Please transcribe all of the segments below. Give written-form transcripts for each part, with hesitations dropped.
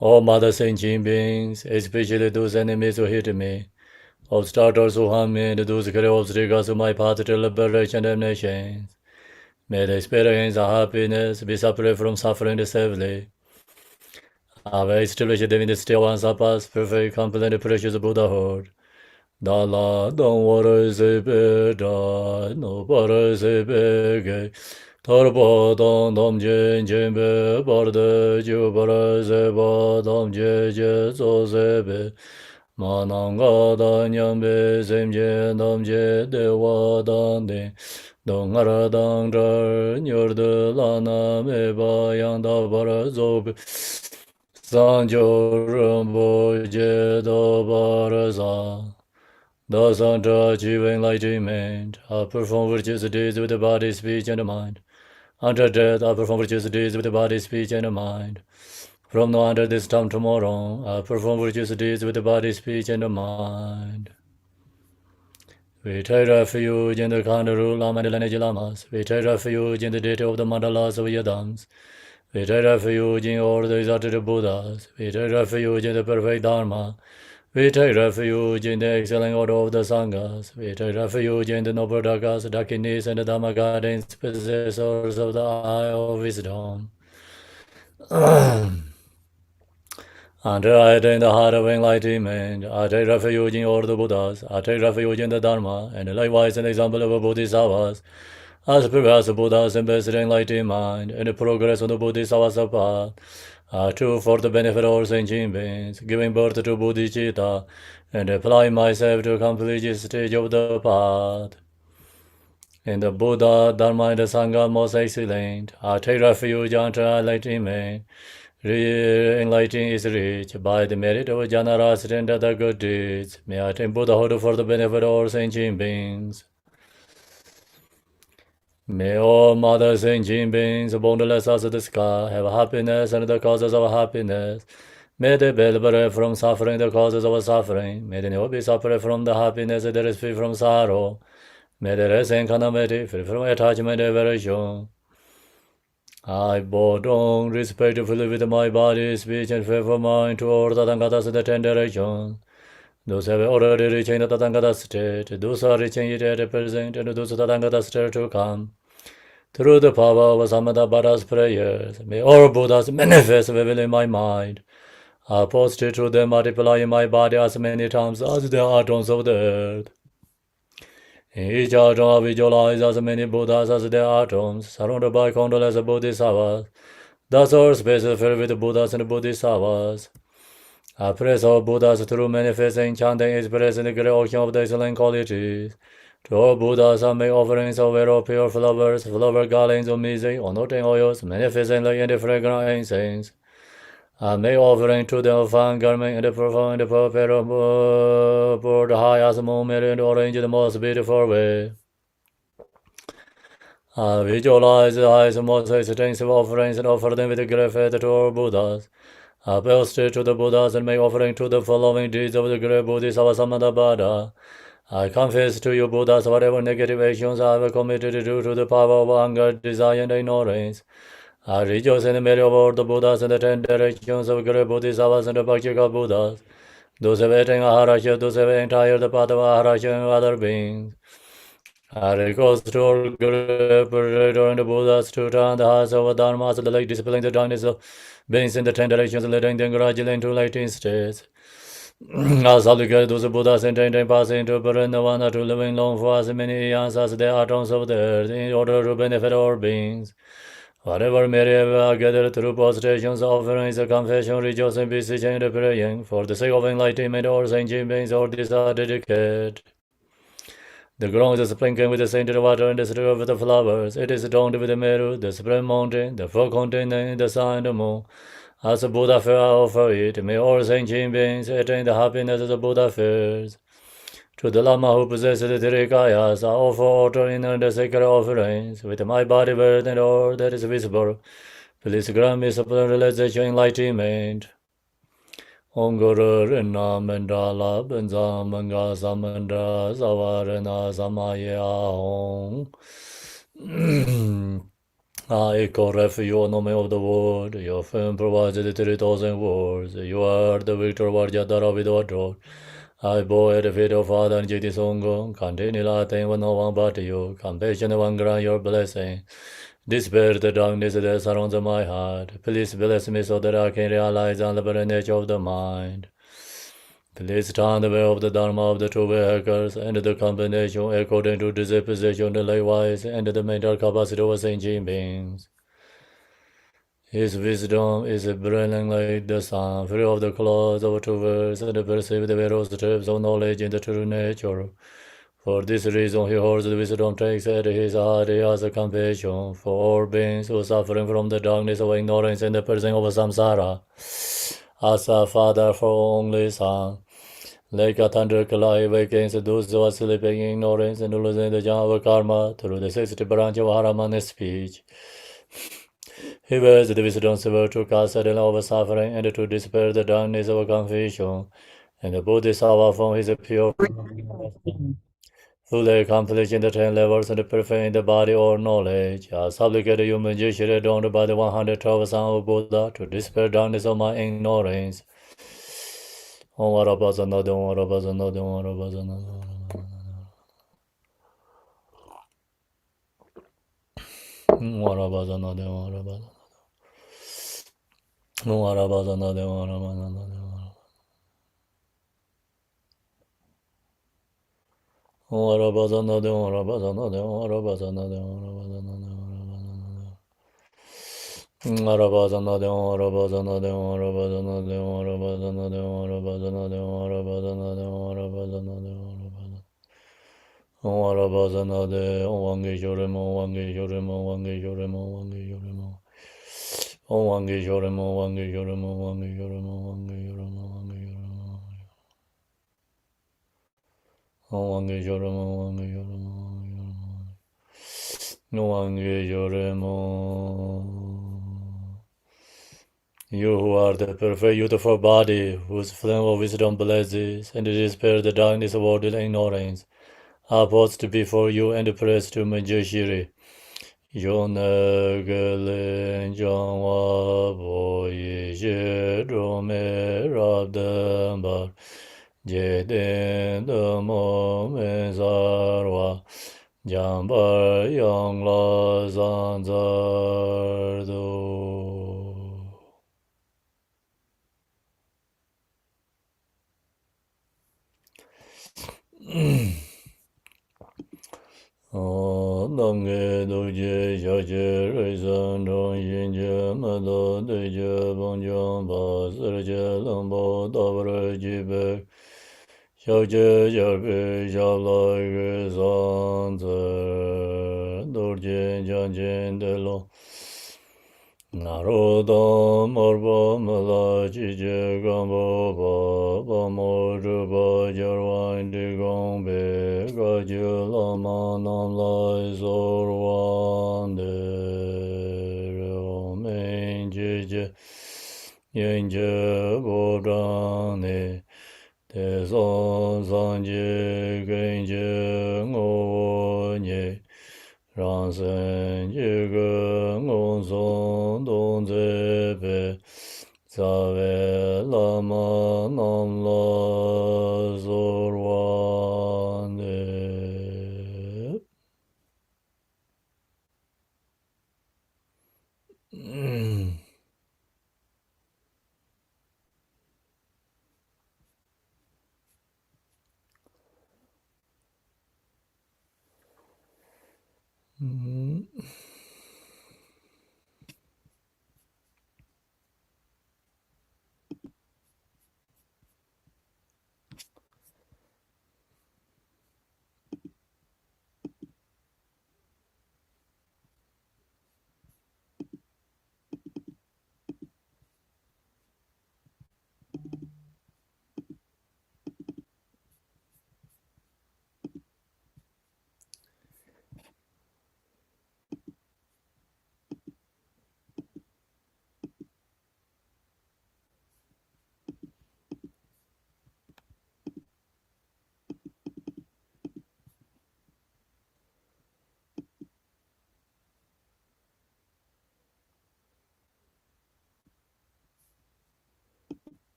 All mother sentient beings, especially those enemies who hate me, obstructors who harm me, and those great obstacles to my path to liberation and nations. May they experience happiness, be separate from suffering safely. Have established them in the still ones of us, perfect, complete, and precious Buddhahood. Dala, don't worry, da, no, worry, Tarpa dam dam jen jen be barde ju bara ze ba dam je je zo ze be mananga da nyam be zem je dam je de wa dan de dong ara dang drar nyor de la na me ba yang da bara zo be san jo ram bo je do bara za da san tra chi wen enlightenment. I perform virtuous deeds with the body, speech, and the mind. Until death, I perform virtuous deeds with the body, speech, and the mind. From now until this time tomorrow, I perform virtuous deeds with the body, speech, and the mind. We take refuge in the Khandaru Lama and the lineage Lamas. We take refuge in the deity of the mandalas of Yadams. We take refuge in all the exalted Buddhas. We take refuge in the perfect Dharma. We take refuge in the excelling order of the Sanghas. We take refuge in the noble Dakas, Dakinis, and the Dhammagadins, possessors of the eye of wisdom. Until I attain the heart of enlightenment, I take refuge in all the Buddhas. I take refuge in the Dharma, and likewise an example of Bodhisattvas. As previous Buddhas embodied enlightened mind, and the progress of the Bodhisattva's path. I too, for the benefit of all sentient beings, giving birth to bodhicitta, and apply myself to complete this stage of the path. In the Buddha, Dharma, and the Sangha most excellent, I take refuge until enlightenment. Enlightenment is reached by the merit of generosity and other good deeds. May I attain Buddhahood for the benefit of all sentient beings. May all mother sentient beings, boundless as the sky, have happiness and the causes of happiness. May they be liberated from suffering, the causes of suffering. May they not be separate from the happiness that is free from sorrow. May they rest in calamity, free from attachment and aversion. I bow down respectfully with my body, speech, and faithful mind to all Tathagatas in the 10 directions. Those have already reached the Tathagata state, those are reaching it at present, and those Tathagata state to come. Through the power of Samdup prayers, may all Buddhas manifest vividly in my mind. I posted to them, multiply in my body as many times as the atoms of the earth. In each atom I visualize as many Buddhas as the atoms, surrounded by countless Bodhisattvas. Thus all space is filled with Buddhas and Bodhisattvas. I praise all Buddhas through manifesting, chanting, expressing the great ocean of the excellent qualities. To all Buddhas I make offerings of very pure flowers, flower garlands of music, anointing oils, manifesting like any fragrant incense. I make offering to the fine garment and perform the purpose for the highest moment and arrange the most beautiful way. I visualize the highest most extensive offerings and offer them with great faith to all Buddhas. I prostrate to the Buddhas and make offering to the following deeds of the great Bodhisattva Samadabhada. I confess to you, Buddhas, whatever negative actions I have committed due to the power of anger, desire, and ignorance. I rejoice in the merit of all the Buddhas and the 10 directions of great Bodhisattvas and the Bhaktika Buddhas. Those have attained Aharasya, those have entered the path of Aharasya and other beings. I request to all great Protector and the Buddhas to turn the hearts of Dharmas, the like disciplining the darkness of beings in the 10 directions, leading them gradually into enlightened states. I supplicate those Buddhas intending passing into Parinavana to living long for as many eons as the atoms of the earth, in order to benefit all beings. Whatever merit I gather through prostrations, offerings, confession, rejoicing, beseeching, and praying, for the sake of enlightenment, all sentient beings, all these are dedicated. The ground is sprinkled with the scented water and the strewn with the flowers. It is adorned with the Meru, the supreme mountain, the four continents, the sun and the moon. As the Buddha fair I offer it, may all sentient beings attain the happiness of the Buddha fairs. To the Lama who possesses the three kayas, I offer altar in the sacred offerings, with my body, birth, and all that is visible. Please grant me supreme realization enlightenment. Om Guru Rinna Mandala Benza Manga Samandra Savarana Samaya Om. I call refuge, you name of the world. Your fame provides the 3,000 words. You are the victor, Varjadara without drought. I bow at the feet of Father and Jiti Songo. Continue laughing with no one but you. Compassion one grant your blessing. Dispel the darkness that surrounds my heart. Please bless me so that I can realize the unlimited nature of the mind. Please turn the way of the Dharma of the true hackers and the combination according to disposition, likewise, and the mental capacity of sentient beings. His wisdom is brilliant like the sun, free of the clouds of two words, and perceive the various steps of knowledge in the true nature. For this reason, he holds the wisdom takes at his heart. He has a compassion for all beings who are suffering from the darkness of ignorance and the prison of samsara. As a father for only son, like a thunderclap awakens those who are sleeping in ignorance and losing the jhana of karma through the 60th branch of Haramana speech. He wears the wisdom silver to cast a over suffering and to dispel the darkness of confusion. And the Bodhisattva from his pure fully accomplishing the 10 levels and perfecting the body or knowledge. I supplicate you, magician, adorned by the 112 Son of Buddha, to dispel darkness of my ignorance. Om Varabhasana, Om Varabhasana, Om Varabhasana. Om Varabhasana, Om Varabhasana. Om Varabhasana, Om Varabhasana. Om Varabhasana, Om Varabhasana, Om Varabhasana, Om Varabhasana, Om Varabhasana, Om Varabhasana, Om Varabhasana, Om Varabhasana, Om Varabhasana, Om Varabhasana, Om Varabhasana, Om Varabhasana, Om Varabhasana, Om Vangeshwaram, Om Vangeshwaram, Om Vangeshwaram, Om Vangeshwaram, Om Vangeshwaram, Om Vangeshwaram, Om Vangeshwaram, Om Vangeshwaram, Om Vangeshwaram. Om Vangeshwaram, Om Vangeshwaram, Om Vangeshwaram, You who are the perfect beautiful body, whose flame of wisdom blesses, and dispels the darkness of worldly ignorance, are posed before you and praised to Manjushri. Yonagalen Jangwa Boyi Shirome Rabdambar Jeden Damo Mezarwa Jambar Yangla Zanzardo. Nangé doje shaje reizan dong yin je mado deje bong jiang ba sir je lambo dabre jibe shaje jarbe shalai ge san zer dor jen jan jen de lo Naroda morba mala jije gambo ba mo ruba jarwan de gombe gaju lama nam lai zorwan de romen jije yenje bodane de zon zanje genje ngonye Ransen Jiga Ngonson Don Zebe Zave Lama Namla Zorwande.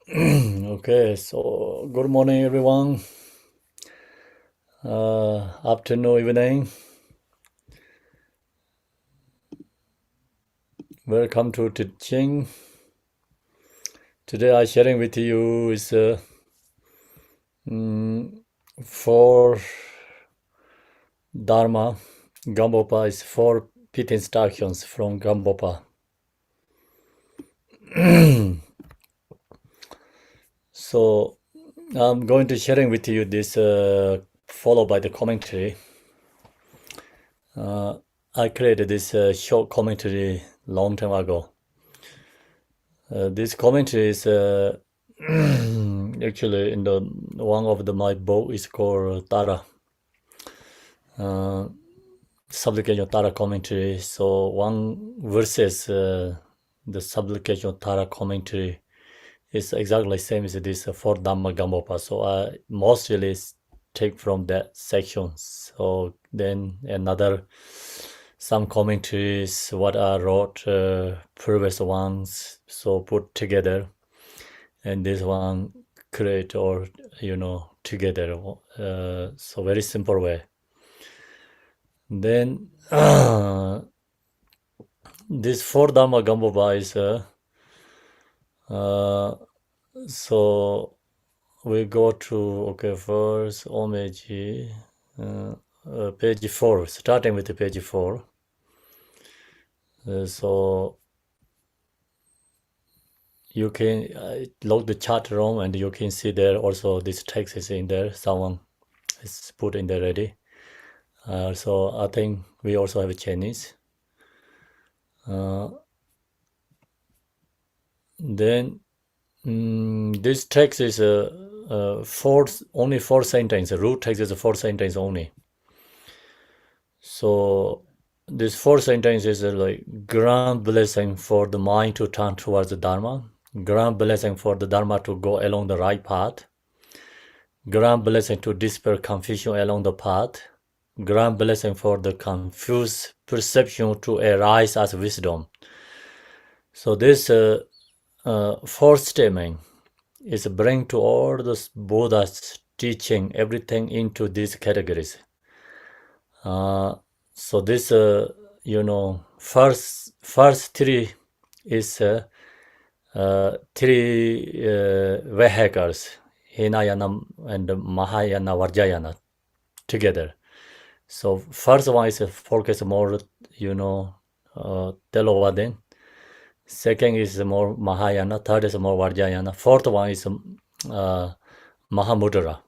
Okay, so good morning, everyone. Afternoon, evening. Welcome to teaching. Today, I'm sharing with you is four Dharma. Gampopa is four pit instructions from Gampopa. So I'm going to sharing with you this followed by the commentary. I created this short commentary long time ago. This commentary is actually in the one of my book is called Tara. Supplication Tara commentary. So one verses the supplication Tara commentary is exactly same as this for Dhamma Gampopa. So I mostly take from that section. So then another some commentaries what I wrote previous ones so put together, and this one create or together. So very simple way. Then this four Dhamma Gampopa is so we go to first Omeji page 4, starting with the page 4. So you can load the chat room and you can see there also this text is in there. Someone is put in there ready. So I think we also have a Chinese. Then this text is only four sentences. Root text is a four sentence only. So this four sentences is like grand blessing for the mind to turn towards the Dharma, grand blessing for the Dharma to go along the right path, grand blessing to dispel confusion along the path, grand blessing for the confused perception to arise as wisdom. So this fourth statement is bring to all the Buddha's teaching everything into these categories. So this first three is three vehicles, Hinayana and Mahayana Vajrayana together. So first one is focus more Theravada. Second is more Mahayana. Third is more Vajrayana. Fourth one is Mahamudra.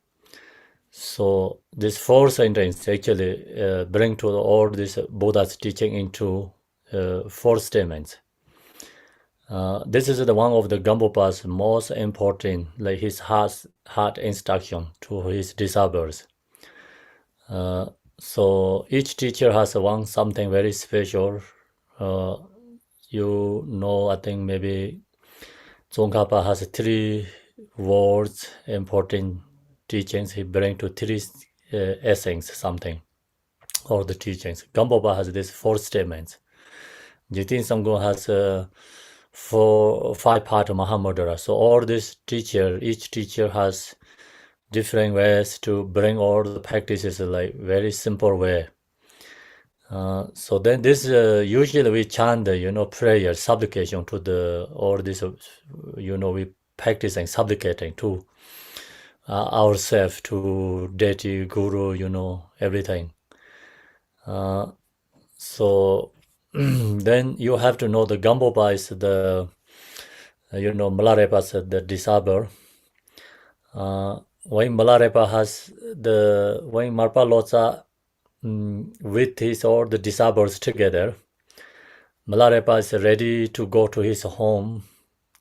So this four sentence actually bring to all this Buddha's teaching into four statements. This is the one of the Gampopa's most important, like his heart instruction to his disciples. So each teacher has something very special. I think maybe Tsongkhapa has three words, important teachings. He bring to three essence something, or the teachings. Gampopa has these four statements. Jitin Samgho has 5-part Mahamudra. So all this each teacher has different ways to bring all the practices like very simple way. So then this usually we chant prayer supplication to all this we practice and supplicating to ourselves, to deity, guru, everything. So then you have to know the Gampopa is the Milarepa's the disciple. When Milarepa has when Marpa Lotsa with his all the disciples together, Milarepa is ready to go to his home,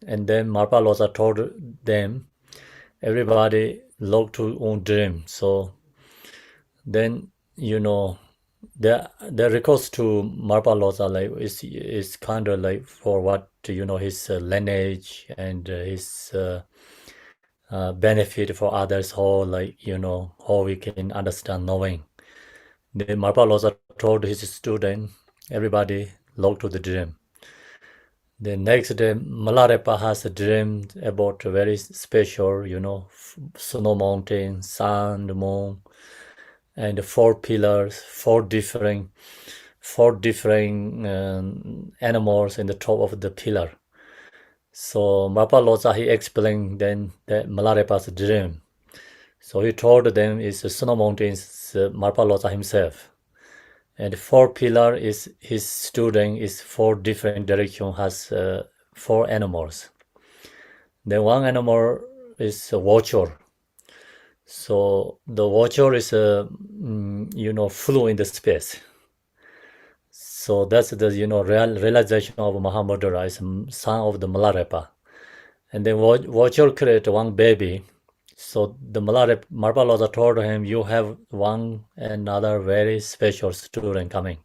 and then Marpa Lotsa told them, everybody look to own dream. So then the request to Marpa Lotsa like is kind of like for what his lineage and his benefit for others, how we can understand knowing. The Marpa Lotsa told his student, everybody look to the dream. The next day, Milarepa has dreamed about a very special, snow mountain, sun, moon, and four pillars, four different animals in the top of the pillar. So Mapalosa he explained then that Milarepa's dream. So he told them it's the snow mountains, Mapalosa himself. And four pillar is his student is four different direction has four animals. Then one animal is a watcher. So the watcher is flew in the space. So that's the realization of Mahamudra is son of the Milarepa. And then watcher create one baby. So the Marbalosa told him, you have one another very special student coming.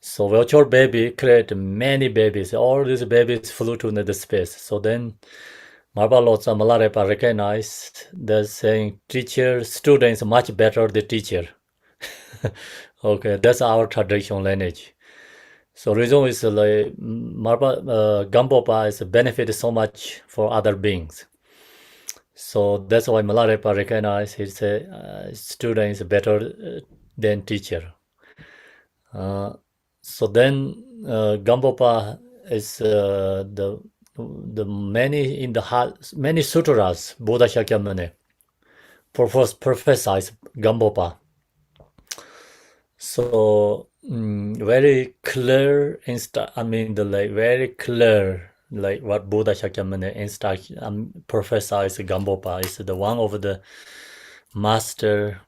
So virtual baby create many babies. All these babies flew to the space. So then Marbalosa Malarepa recognized the saying, teacher, students much better the teacher. Okay, that's our traditional lineage. So reason is like Gampopa is benefit so much for other beings. So that's why Malarepa recognized his student is better than teacher. So then Gampopa is the many in the heart, many sutras Buddha Shakyamuni prophesies Gampopa. So very clear very clear like what Buddha Shakyamuni prophesies Gampopa is the one of the master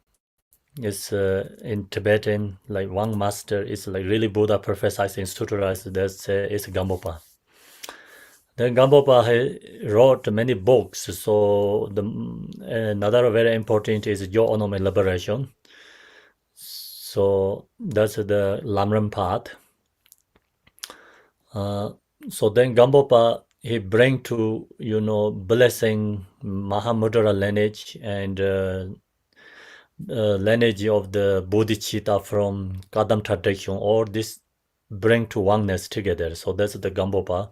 is in Tibetan like one master is like really Buddha prophesies in sutras that's is Gampopa. Then Gampopa wrote many books. So another very important is Yo Onome Liberation. So that's the Lamrim part. So then Gampopa he bring to blessing Mahamudra lineage and lineage of the bodhicitta from Kadam tradition. All this bring to oneness together. So that's the Gampopa.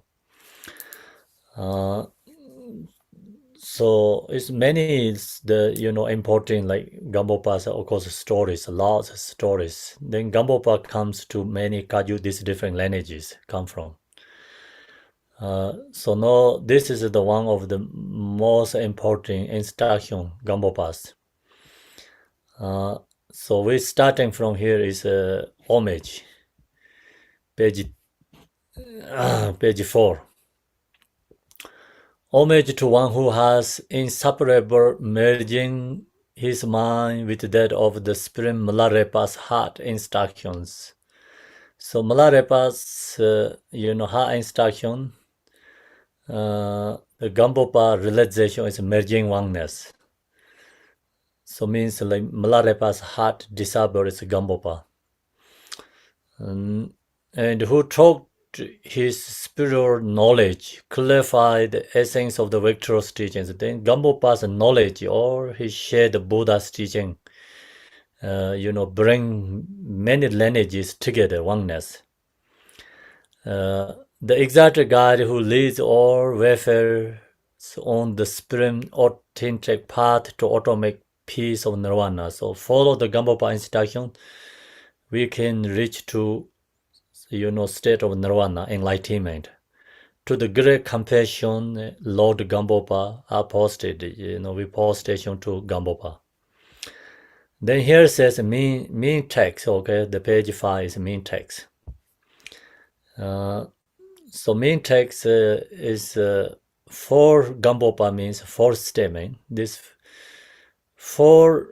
So it's many the important like Gampopa's of course stories, lots of stories. Then Gampopa comes to many Kaju these different lineages come from. So now this is the one of the most important instruction Gampopas. So we're starting from here is homage, page 4. Homage to one who has inseparable merging his mind with that of the Spirit Milarepa's heart instructions. So Milarepa's, heart instruction, the Gampopa realization is merging oneness. So means like Milarepa's heart disciple is Gampopa. And who taught his spiritual knowledge, clarified the essence of the victorious teachings. Then Gampopa's knowledge or he shared the Buddha's teaching, bring many lineages together, oneness. The exact guide who leads all welfare on the supreme authentic path to automatic peace of nirvana. So follow the Gampopa instruction, we can reach to state of nirvana, enlightenment. To the great compassion, Lord Gampopa are posted, we post station to Gampopa. Then here says mean text, okay, the page 5 is mean text. So mean text is four Gampopa means four statement. This four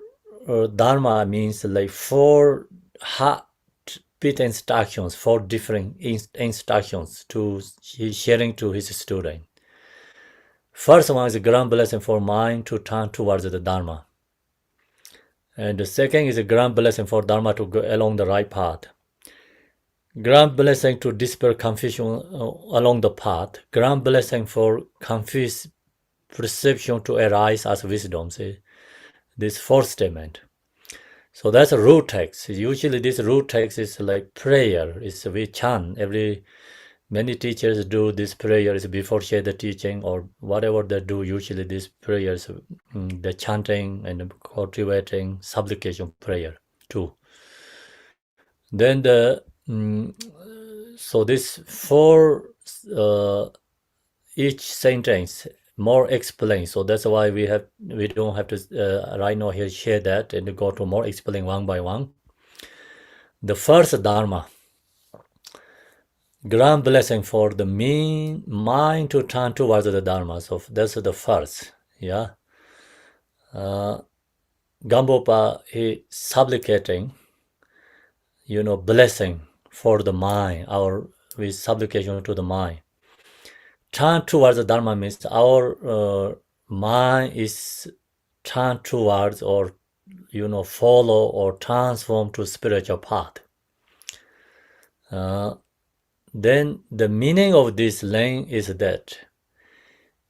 Dharma means like four heartbeat instructions, four different instructions to sharing to his student. First one is a grand blessing for mind to turn towards the Dharma. And the second is a grand blessing for Dharma to go along the right path. Grand blessing to dispel confusion along the path. Grand blessing for confused perception to arise as wisdom. See, this fourth statement. So that's a root text. Usually this root text is like prayer. We chant every Many teachers do these prayers before share the teaching or whatever they do. Usually these prayers, the chanting and cultivating supplication prayer too. Then so this four each sentence more explain. So that's why we don't have to right now here share that and go to more explain one by one. The first Dharma, grand blessing for the mind to turn towards the Dharma. So that's the first. Yeah. Gampopa is supplicating, blessing for the mind, with supplication to the mind. Turn towards the Dharma means our mind is turned towards or, follow or transform to spiritual path. Then the meaning of this line is that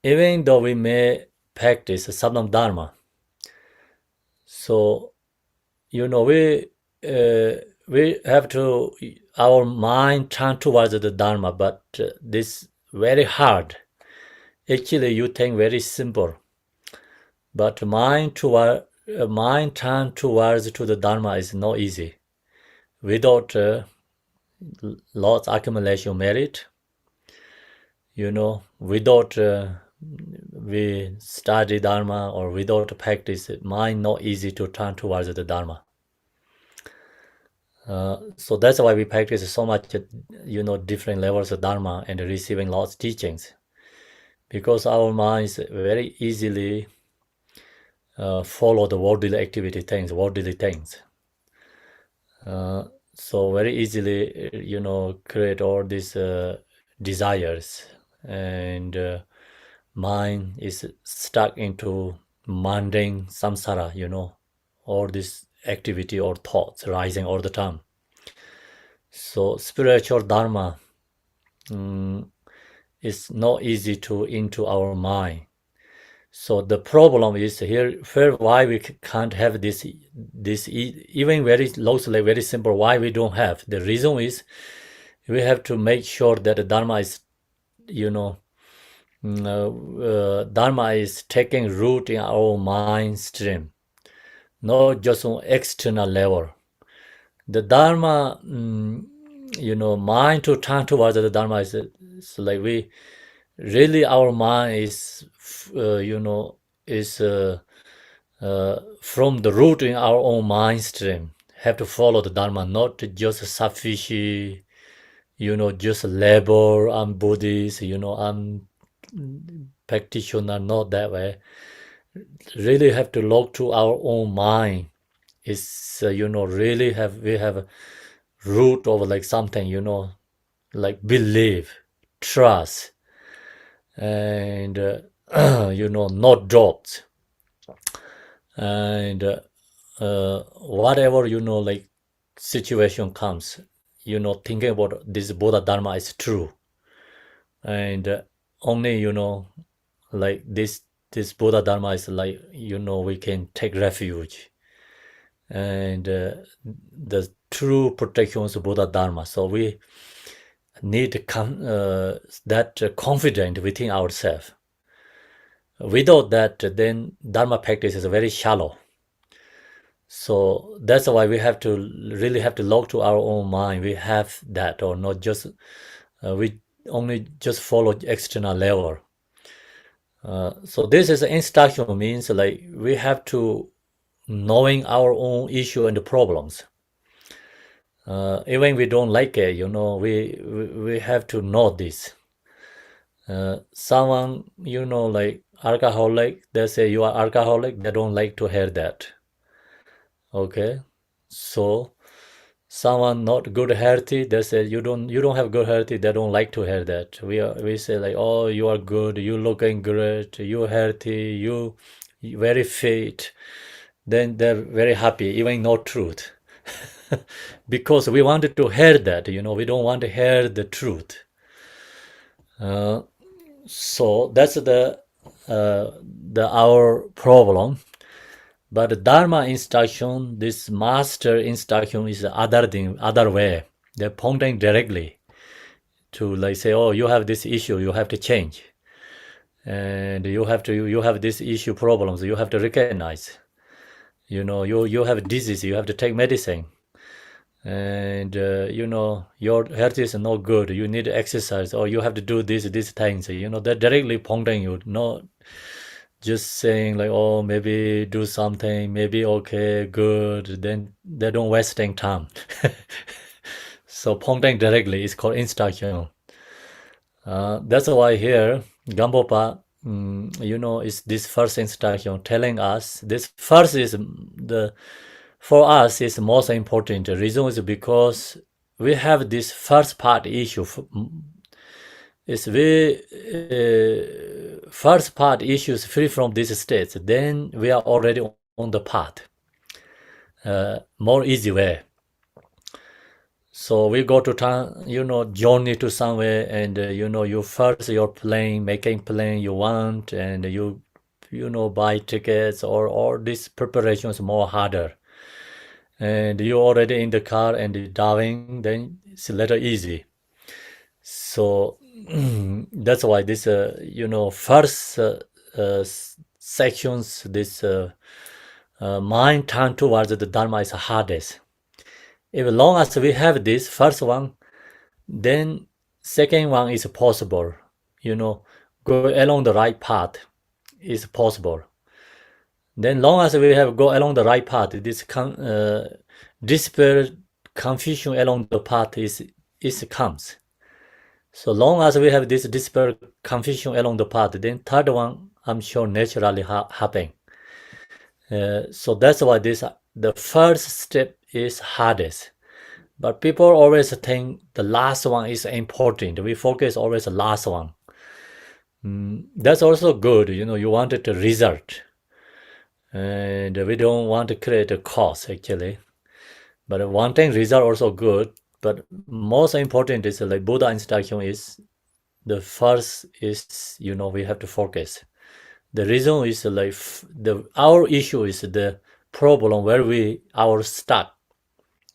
even though we may practice Samdup Dharma, so, we have to, our mind turn towards the Dharma, but this very hard. Actually, you think very simple, but mind turn towards to the Dharma is not easy. Without lots accumulation merit, without we study Dharma or without practice, mind not easy to turn towards the Dharma. So that's why we practice so much, different levels of Dharma and receiving lots of teachings. Because our minds very easily follow the worldly activity things, worldly things. So very easily, create all these desires, and mind is stuck into mundane samsara, all this activity or thoughts rising all the time. So spiritual Dharma is not easy to into our mind. So the problem is here why we can't have this even very loosely, very simple, why we don't have. The reason is we have to make sure that the Dharma is, Dharma is taking root in our mind stream, not just on external level. The Dharma, mind to turn towards the Dharma is like we really our mind is, from the root in our own mind stream. Have to follow the Dharma, not just sufficient, just labor. I'm Buddhist, I'm practitioner, not that way. Really have to look to our own mind. It's, really we have a root of like something, like belief, trust, and, not doubts. And whatever, like situation comes, thinking about this Buddha Dharma is true. And only, like this Buddha Dharma is like, we can take refuge. And the true protection is Buddha Dharma. So we need that confident within ourselves. Without that, then Dharma practice is very shallow. So that's why we have to really have to look to our own mind. We have that, or not just we only just follow external level. So this is instruction means like we have to knowing our own issue and the problems. Even we don't like it, we have to know this. Someone, like alcoholic, they say you are alcoholic, they don't like to hear that. Okay, so someone not good healthy, they say you don't have good healthy, they don't like to hear that. We say like, oh, you are good, you looking great, you healthy, you very fit, then they're very happy, even no truth. Because we wanted to hear that, we don't want to hear the truth. So that's our problem. But the Dharma instruction, this master instruction is other way. They're pointing directly like say, oh, you have this issue, you have to change, and you have this issue problems, you have to recognize. You have disease, you have to take medicine, and your health is not good, you need to exercise, or you have to do these things. They're directly pointing you, not just saying like, oh, maybe do something, maybe okay, good, then they don't wasting time. So pointing directly is called instruction. That's why here Gampopa, is this first instruction telling us this first is the for us is most important. The reason is because we have this first part issue. Is we first part issues free from these states, then we are already on the path. More easy way. So we go to town, journey to somewhere, and you first you're making plan you want, and you buy tickets, or this preparation is more harder. And you're already in the car and driving, then it's a little easy. So that's why this first sections, this mind turn towards the Dharma is hardest. If long as we have this first one, then second one is possible. Go along the right path is possible. Then long as we have go along the right path, this despair, confusion along the path is comes. So long as we have this despair, confusion along the path, then third one I'm sure naturally happen. So that's why the first step is hardest. But people always think the last one is important. We focus always the last one. That's also good. You wanted the result. And we don't want to create a cause actually. But wanting result also good. But most important is like Buddha instruction is the first is, we have to focus. The reason is like our issue is the problem where we are stuck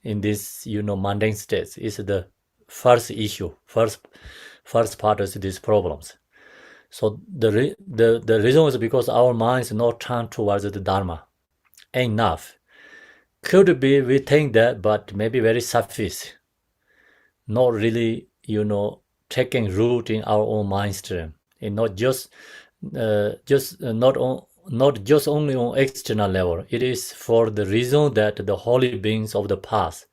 in this, mundane states is the first issue, first part is these problems. So the reason is because our mind is not turned towards the Dharma enough. Could be we think that, but maybe very surface, not really, taking root in our own mind stream, and not just not just only on external level. It is for the reason that the holy beings of the past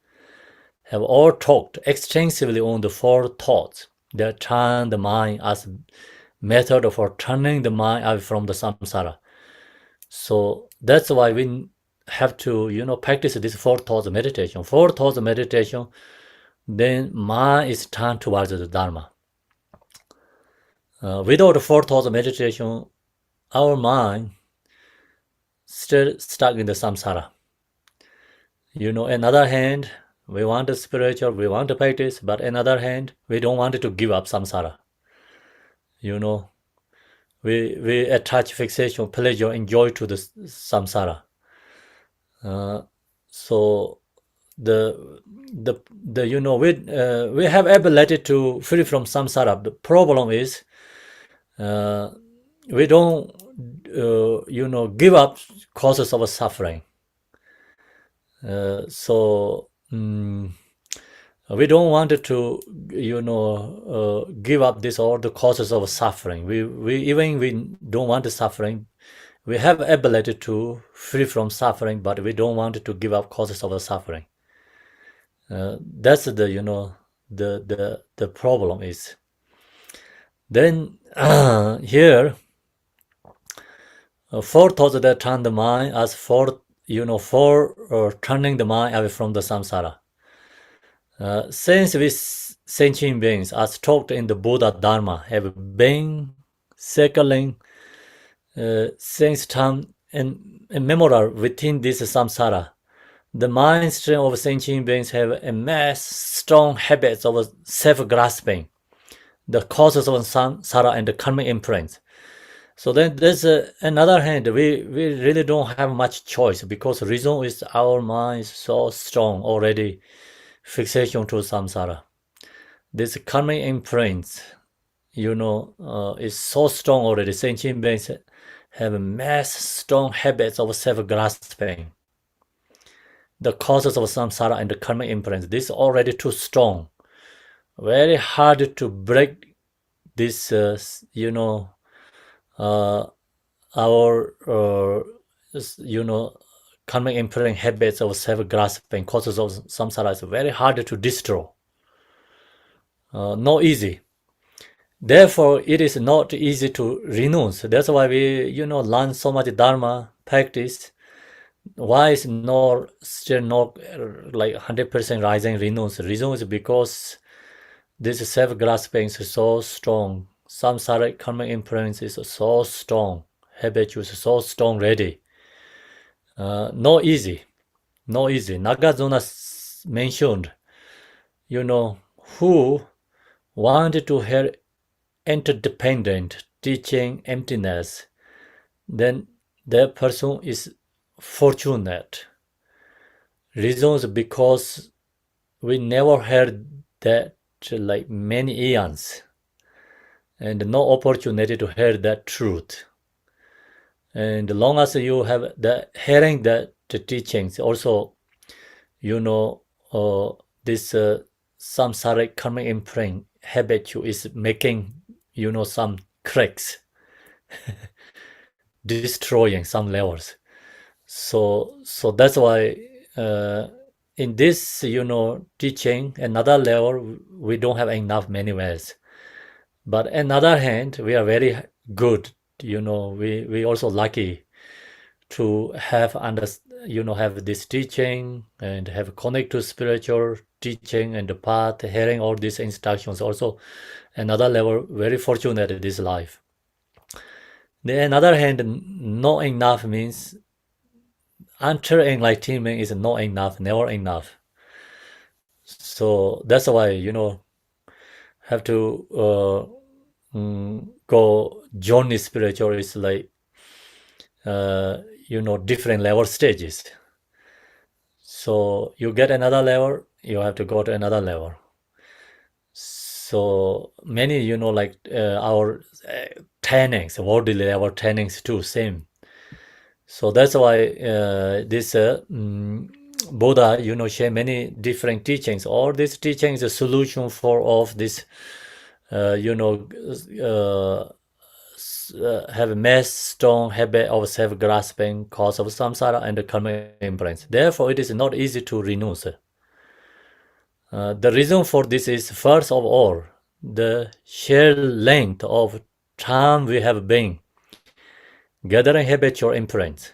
have all talked extensively on the four thoughts that turn the mind as method for turning the mind away from the samsara. So that's why we have to, practice this four thoughts meditation. Four thoughts meditation, then mind is turned towards the Dharma. Without four thoughts meditation, our mind still stuck in the samsara. Another hand, we want a spiritual, we want to practice, but another hand, we don't want to give up samsara. We attach fixation, pleasure, and joy to the samsara. So we have ability to free from samsara. The problem is we don't give up causes of suffering. So we don't want to give up this all the causes of suffering. We don't want the suffering. We have ability to free from suffering, but we don't want to give up causes of suffering. That's the problem is. Then here, four thoughts that turn the mind as for turning the mind away from the samsara. Since we sentient beings, as taught in the Buddha Dharma, have been circling since time and memorial within this samsara, the mind stream of sentient beings have amassed strong habits of self-grasping, the causes of samsara and the karmic imprints. So then there's another hand, we really don't have much choice because reason is our mind is so strong already, fixation to samsara. this karmic imprints, is so strong already. Sentient beings have mass strong habits of self-grasping. The causes of samsara and the karmic imprints, this is already too strong. Very hard to break this, our, karmic imprint habits of self-grasping, causes of samsara is very hard to destroy. Not easy. Therefore, it is not easy to renounce. That's why we, learn so much dharma practice. Why is still not like 100% rising renounce? Reason is because this self-grasping is so strong. Samsara karmic imprint is so strong. Habitual is so strong already. Not easy. Nagarjuna mentioned, who wanted to hear interdependent teaching emptiness, then that person is fortunate. Reasons because we never heard that like many eons, and no opportunity to hear that truth. And long as you have the hearing that the teachings, also, this samsaric karmic imprint habitual is making, some cracks, destroying some levels. So that's why in this, teaching, another level, we don't have enough many ways. But another hand, we are very good. We also lucky to have have this teaching and have connect to spiritual teaching and the path, hearing all these instructions. Also, another level, very fortunate in this life. The another hand, not enough means until enlightenment is not enough, never enough. So that's why have to go journey spiritual is like different level stages. So you get another level, you have to go to another level. So many like our trainings, worldly level trainings too, same. So that's why this Buddha share many different teachings. All these teachings is a solution for all of this have a mass strong habit of self-grasping, cause of samsara and the karmic imprints. Therefore, it is not easy to renounce. The reason for this is, first of all, the sheer length of time we have been gathering habitual imprints.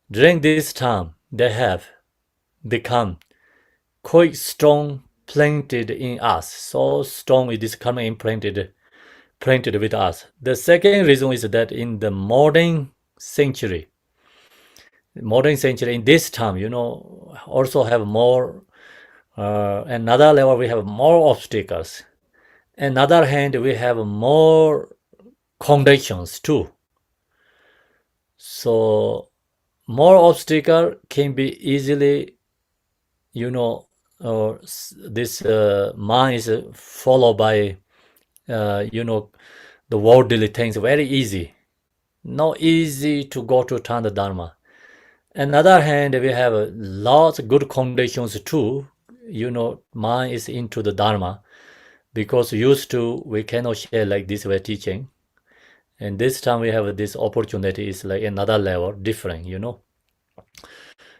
During this time, they have become quite strong, planted in us. So strong it is karmic imprinted with us. The second reason is that in the modern century, in this time, also have more, another level, we have more obstacles. Another hand, we have more conditions too. So more obstacle can be easily, this mind is followed by, the worldly things, very easy. Not easy to go to Tanda Dharma. Another hand, we have lots of good conditions too. Mind is into the Dharma, because used to we cannot share like this way teaching. And this time we have this opportunity is like another level, different,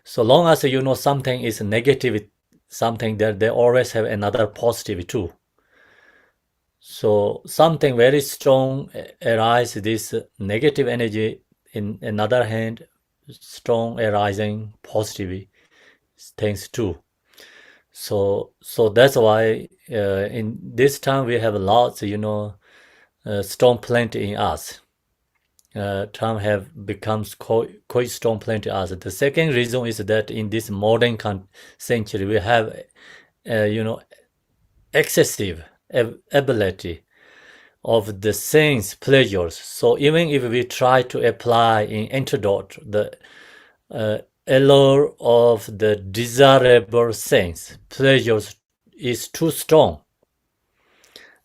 So long as something is negative, something that they always have another positive too. So something very strong arises this negative energy, in another hand, strong arising positive things too. So that's why in this time we have lots, strong plenty in us. Time have becomes quite strong plenty in us. The second reason is that in this modern century we have, excessive ability of the sense pleasures. So even if we try to apply in antidote the allure of the desirable sense pleasures is too strong.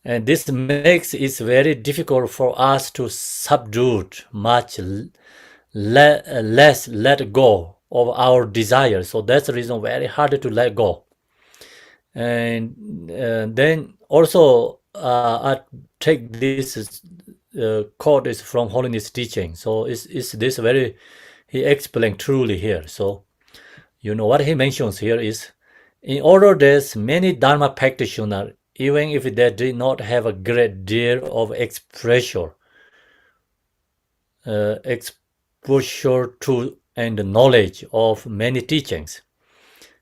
And this makes it very difficult for us to subdue much less let go of our desires. So that's the reason very hard to let go. And then also I take this quote is from Holiness teaching. So is this very he explained truly here. So what he mentions here is in order there's many Dharma practitioners, even if they did not have a great deal of exposure to and knowledge of many teachings,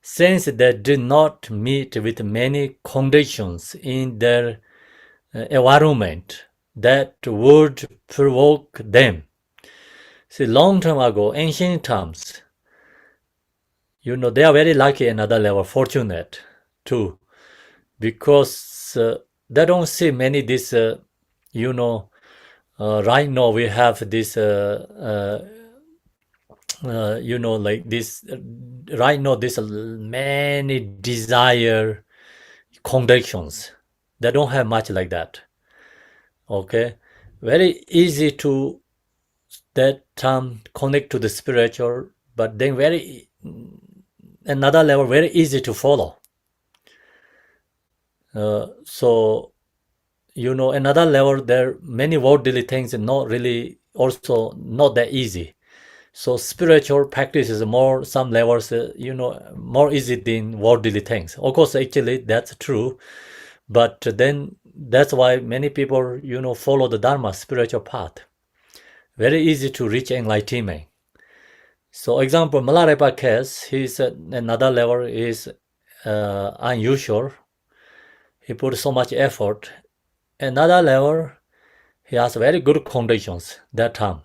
since they did not meet with many conditions in their environment that would provoke them. See, long time ago, ancient times, they are very lucky another level, fortunate too, because they don't see many this, right now we have this, like this, right now this many desire conditions. They don't have much like that. Okay, very easy to that term connect to the spiritual, but then very another level very easy to follow. So another level there many worldly things and not really also not that easy. So spiritual practice is more some levels more easy than worldly things. Of course, actually that's true, but then that's why many people follow the Dharma spiritual path. Very easy to reach enlightenment. So example, Milarepa case, he's another level is unusual. He put so much effort. Another level, he has very good conditions that time.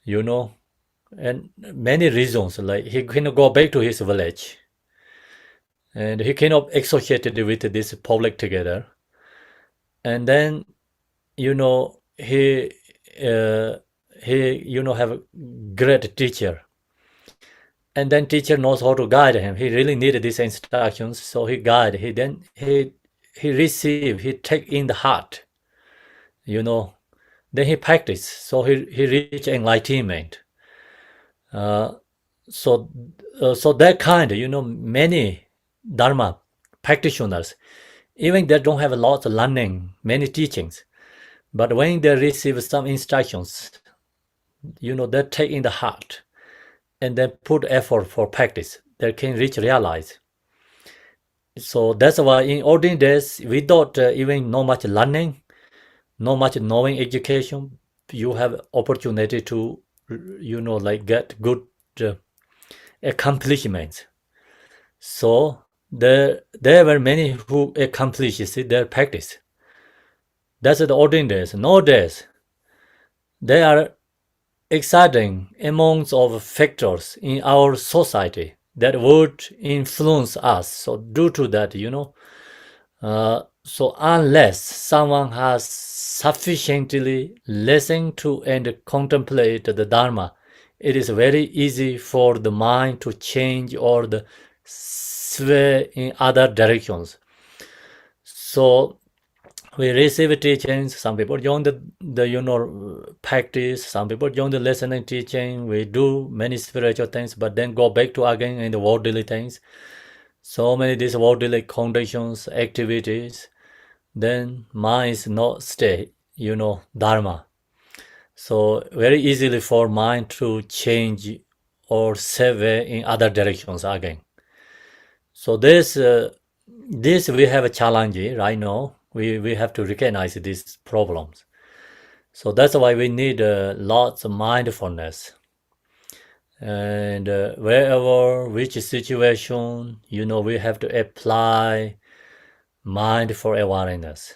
And many reasons, like he cannot go back to his village. And he cannot associate with this public together. And then, he have a great teacher. And then teacher knows how to guide him. He really needed these instructions, so he guide. He receive. He take in the heart. Then he practice. So he reach enlightenment. So that kind, many Dharma practitioners, even they don't have a lot of learning, many teachings, but when they receive some instructions, they take in the heart and then put effort for practice. They can realize. So that's why in olden days, without even no much learning, no much knowing education, you have opportunity to, like get good accomplishments. So there were many who accomplished their practice. That's the olden days. Nowadays, there are exciting amounts of factors in our society that would influence us. So due to that, so unless someone has sufficiently listened to and contemplate the Dharma, it is very easy for the mind to change or the sway in other directions. So we receive teachings. Some people join the practice. Some people join the listening teaching. We do many spiritual things, but then go back to again in the worldly things. So many these worldly conditions, activities. Then mind is not stay. Dharma. So very easily for mind to change or sever in other directions again. So this we have a challenge right now. We have to recognize these problems. So that's why we need lots of mindfulness. And wherever, which situation, we have to apply mindful awareness.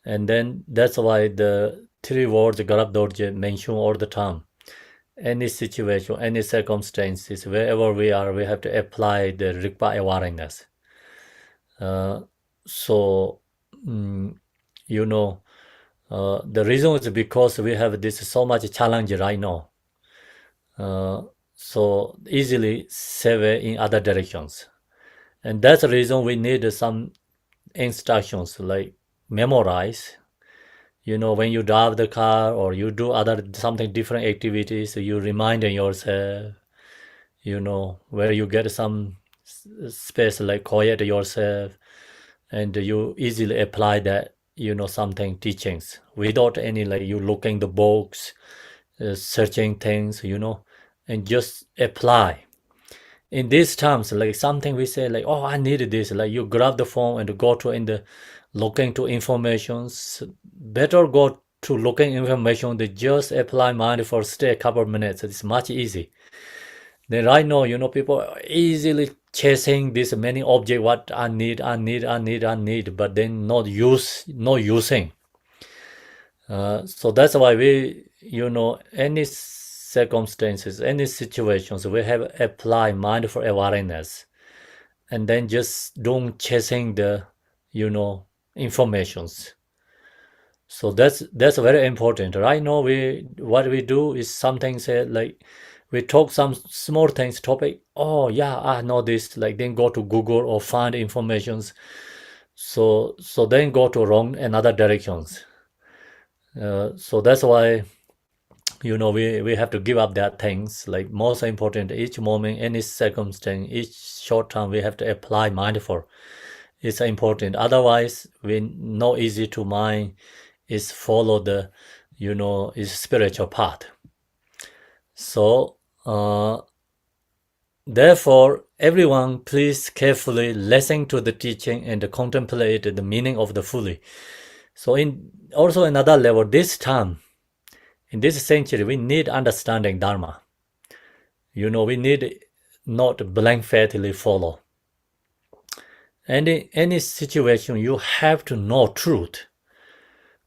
And then that's why the three words Garab Dorje mention all the time. Any situation, any circumstances, wherever we are, we have to apply the Rigpa awareness. So, the reason is because we have this so much challenge right now. So easily sever in other directions. And that's the reason we need some instructions like memorize. When you drive the car or you do other something different activities, you remind yourself, where you get some space like quiet yourself, and you easily apply that, something teachings without any like you looking the books, searching things, and just apply. In these terms, like something we say like, oh, I needed this, like you grab the phone and go to in the looking to informations, better go to looking information, they just apply mind for stay a couple of minutes. It's much easy. Then right now, people are easily chasing this many object, what I need, but then not using. So that's why we, any circumstances, any situations, we have apply mindful awareness, and then just don't chasing the, informations. So that's very important. Right now, what we do is something say like we talk some small things topic. Oh yeah, I know this. Like then go to Google or find informations. So then go to wrong another directions. So that's why we have to give up that things. Like most important, each moment, any circumstance, each short time, we have to apply mindful. It's important. Otherwise, we not easy to mind is follow the, is spiritual path. So, therefore, everyone please carefully listen to the teaching and contemplate the meaning of the fully. So, in also another level, this time, in this century, we need understanding Dharma. We need not blank faithfully follow. Any situation, you have to know truth.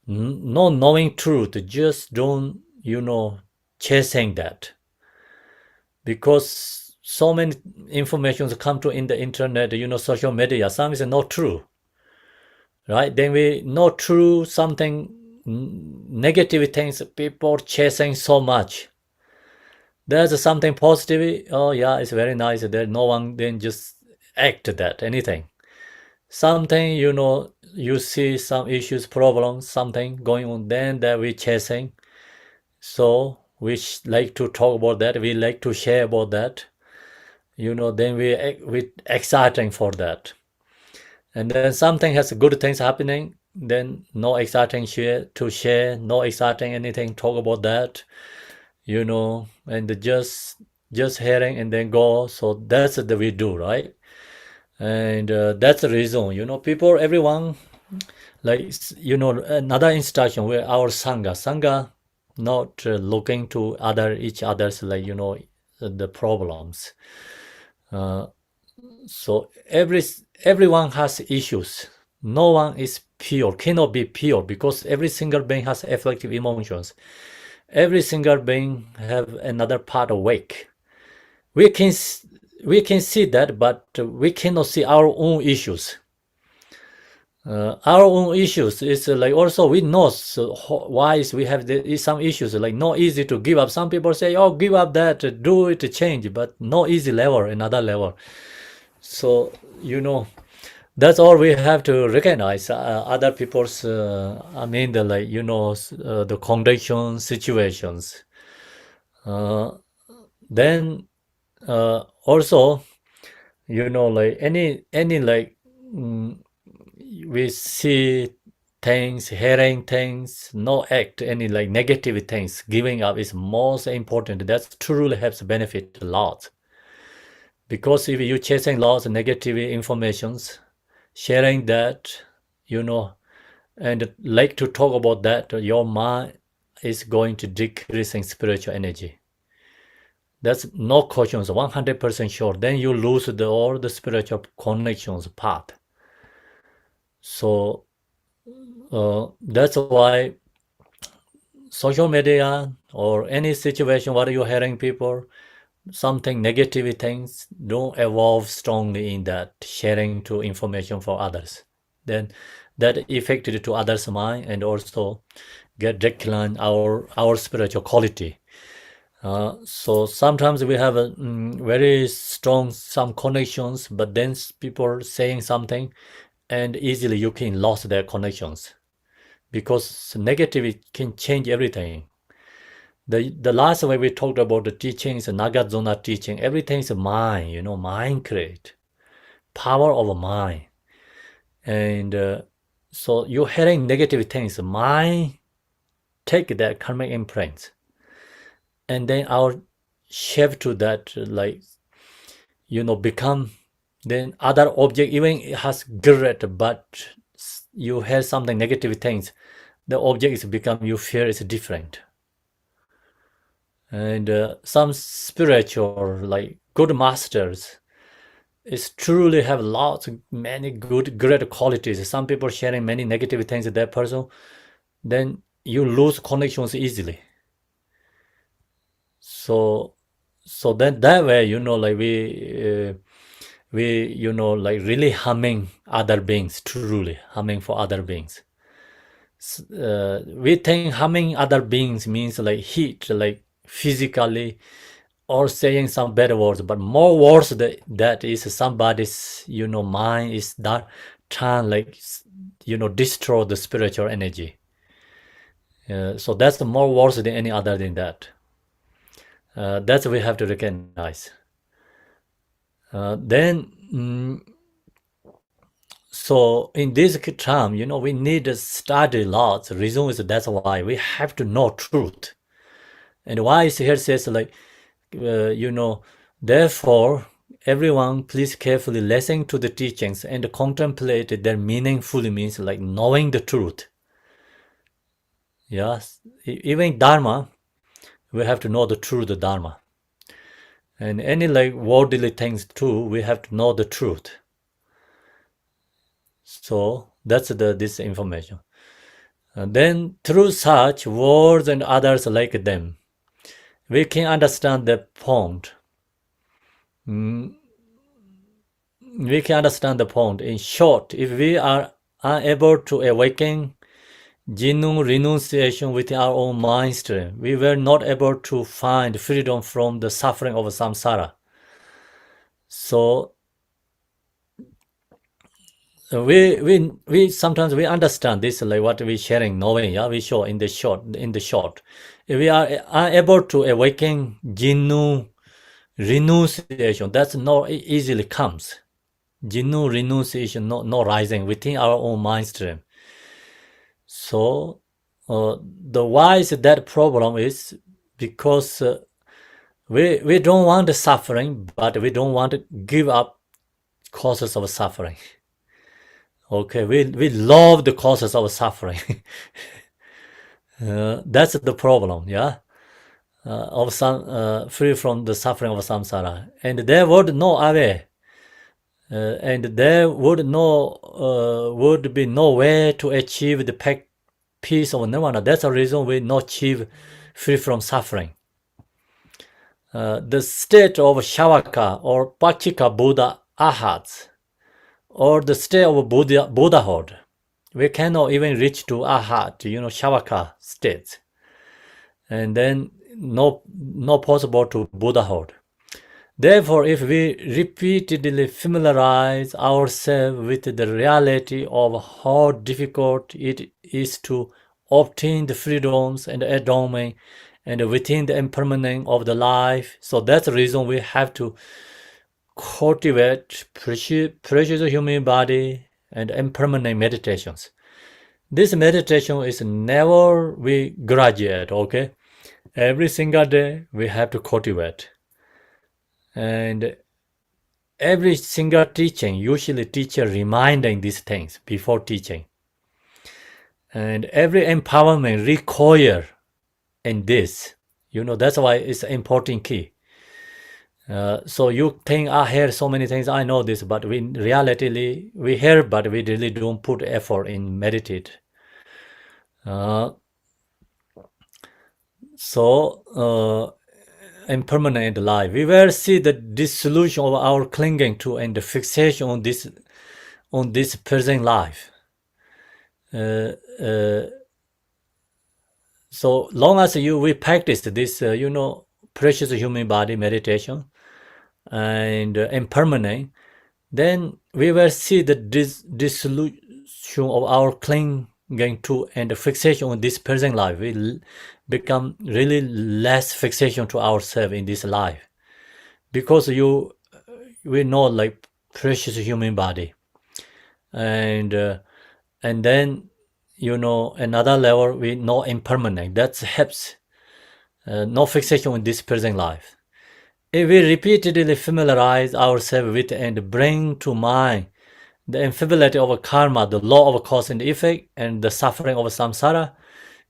Not knowing truth, just don't, chasing that. Because so many informations come to in the internet, social media, some is not true. Right? Then we know true something, negative things, people chasing so much. There's something positive, oh yeah, it's very nice. There no one then just act that, anything. Something, you see some issues, problems, something going on, then that we chasing. So we like to talk about that. We like to share about that. Then we exciting for that. And then something has good things happening. Then no exciting share, no exciting anything. Talk about that. And just hearing and then go. So that's the we do, right? And that's the reason, people, everyone, like, another instruction where our Sangha not looking to each other's, like, the problems. So everyone has issues. No one is pure, cannot be pure, because every single being has afflictive emotions. Every single being have another part awake. We can see that, but we cannot see our own issues. Our own issues is like also we know why we have some issues, like not easy to give up. Some people say, oh, give up that, do it, change, but no easy level, another level. So, that's all we have to recognize. Other people's, the condition situations. Then also, like any like we see things, hearing things, no act any like negative things. Giving up is most important. That truly helps benefit a lot. Because if you chasing lots of negative informations, sharing that, and like to talk about that, your mind is going to decrease in spiritual energy. That's no questions, 100% sure. Then you lose all the spiritual connections path. So that's why social media or any situation where you're hearing people, something negative things, don't evolve strongly in that sharing to information for others. Then that affected to others' mind and also get decline our spiritual quality. So sometimes we have a very strong some connections, but then people saying something, and easily you can lose their connections because negativity can change everything. The last way we talked about the teaching is Nagarjuna teaching. Everything is mind, mind create. Power of mind. And so you're hearing negative things. Mind take that karmic imprint. And then our shift to that, become then other object, even it has great, but you hear something negative things, the object is become you fear is different. And some spiritual, like good masters, is truly have lots, many good, great qualities. Some people sharing many negative things with that person, then you lose connections easily. So then that way, we really harming other beings, truly harming for other beings. We think harming other beings means like hit, like physically, or saying some bad words, but more words that is somebody's, mind is that trying destroy the spiritual energy. So that's more worse than any other than that. That's we have to recognize. So in this term, we need to study lots. The reason is that's why we have to know truth. And why is here says therefore, everyone please carefully listen to the teachings and contemplate their meaningfully means like knowing the truth. Yes, even Dharma, we have to know the truth, Dharma. And any worldly things too, we have to know the truth. So that's this information. And then through such words and others like them, we can understand the point. We can understand the point. In short, if we are unable to awaken genuine renunciation within our own mind stream, we were not able to find freedom from the suffering of samsara. So we sometimes we understand this like what we sharing knowing, we show in the short. If we are unable to awaken genuine renunciation, that's not easily comes. Genuine renunciation, not rising within our own mind stream. So the why is that problem is because we don't want the suffering, but we don't want to give up causes of suffering. Okay, we love the causes of suffering. That's the problem, of some free from the suffering of samsara, and there would no away, and there would be no way to achieve the peace of nirvana. That's the reason we not achieve free from suffering. The state of Shavaka or Pachika Buddha Arhats, or the state of Buddhahood, we cannot even reach to Arhat, Shavaka states, and then no possible to Buddhahood. Therefore, if we repeatedly familiarize ourselves with the reality of how difficult it is to obtain the freedoms and adornment and within the impermanence of the life, so that's the reason we have to cultivate precious human body and impermanent meditations. This meditation is never we graduate, okay? Every single day we have to cultivate. And every single teaching, usually teacher reminding these things before teaching. And every empowerment require in this. That's why it's an important key. So you think, I hear so many things, I know this, but we reality, we hear, but we really don't put effort in meditate. Impermanent life, we will see the dissolution of our clinging to and the fixation on this present life. So long as we practice this, precious human body meditation and impermanent, then we will see the dissolution of our clinging to and fixation on this present life. We become really less fixation to ourselves in this life, because we know like precious human body, and then another level we know impermanent. That helps no fixation in this present life. If we repeatedly familiarize ourselves with and bring to mind the infinity of karma, the law of cause and effect, and the suffering of samsara,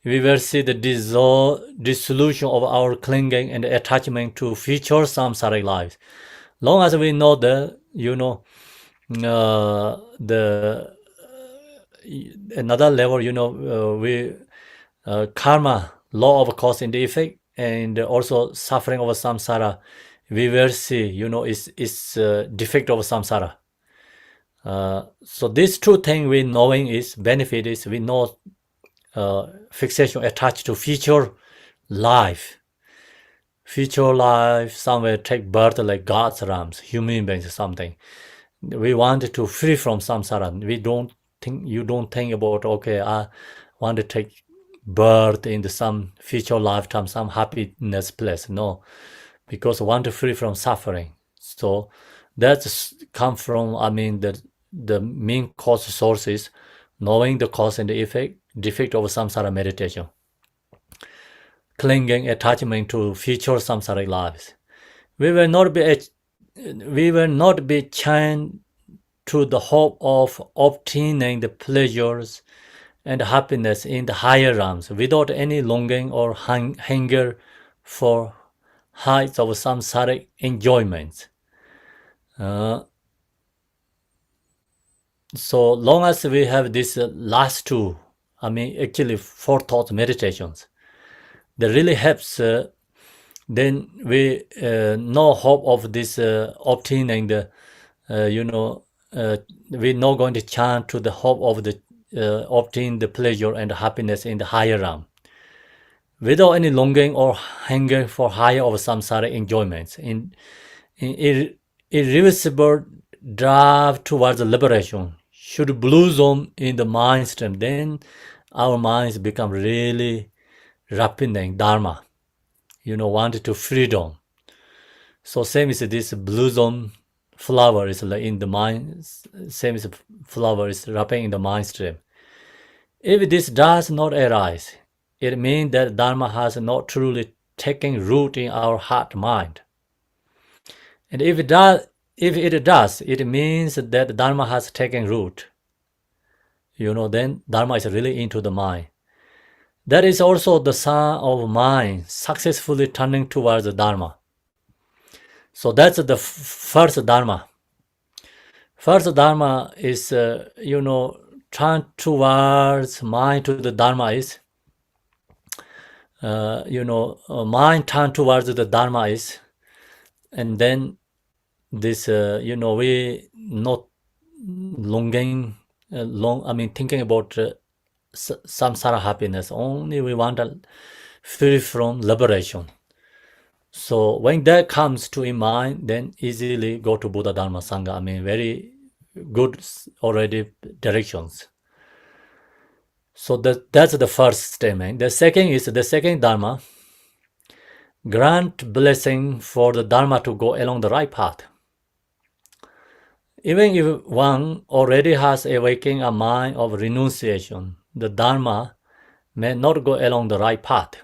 we will see the dissolution of our clinging and attachment to future samsaric lives. Long as we know the another level, we karma, law of cause and effect, and also suffering of samsara, we will see, is defect of samsara. So these two things we knowing is benefit is we know fixation attached to future life. Future life, somewhere take birth like God's rams, human beings, something. We want to free from samsara. You don't think about, okay, I want to take birth in some future lifetime, some happiness place. No, because I want to free from suffering. So that's come from, the main cause source is knowing the cause and the effect, defect of samsara meditation. Clinging attachment to future samsaric lives. We will not be chained to the hope of obtaining the pleasures and happiness in the higher realms without any longing or hunger for heights of samsaric enjoyments. So long as we have these last two, actually 4 thought meditations, that really helps. Then we no hope of this obtaining the, we're not going to chant to the hope of the obtain the pleasure and happiness in the higher realm, without any longing or hunger for higher of samsara enjoyments. In irreversible drive towards liberation should blossom in the mind stream. Then our minds become really rapid dharma, wanted to freedom. So same as this blossom flower is like in the mind, same as flower is wrapping in the mind stream. If this does not arise, it means that dharma has not truly taken root in our heart mind. And if it does, it means that dharma has taken root. Then dharma is really into the mind. That is also the sign of mind successfully turning towards the dharma. So that's the first dharma. First dharma is, turn towards mind to the dharma is, mind turn towards the dharma is, and then this, we not longing, thinking about samsara happiness. Only we want to free from liberation. So when that comes to in mind, then easily go to Buddha Dharma Sangha. Very good already directions. So that's the first statement. The second is the second Dharma. Grant blessing for the Dharma to go along the right path. Even if one already has awakened a mind of renunciation, the Dharma may not go along the right path.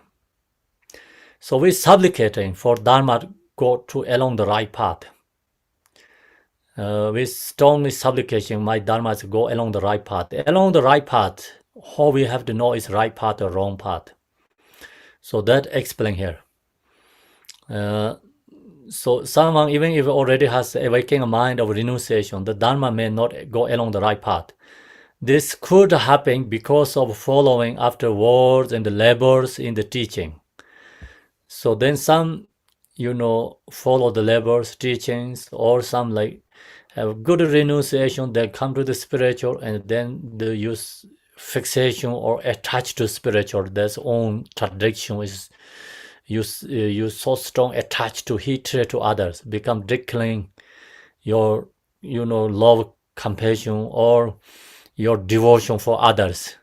So we're supplicating for Dharma to go along the right path. We strongly supplicating my Dharma to go along the right path. Along the right path, how we have to know is right path or wrong path. So that explain here. So someone, even if already has awakened a mind of renunciation, the Dharma may not go along the right path. This could happen because of following after words and the labors in the teaching. So then some, follow the labors, teachings, or some have good renunciation, they come to the spiritual, and then they use fixation or attach to spiritual. Their own tradition is you so strong attached to hatred to others, become declining your love compassion or your devotion for others.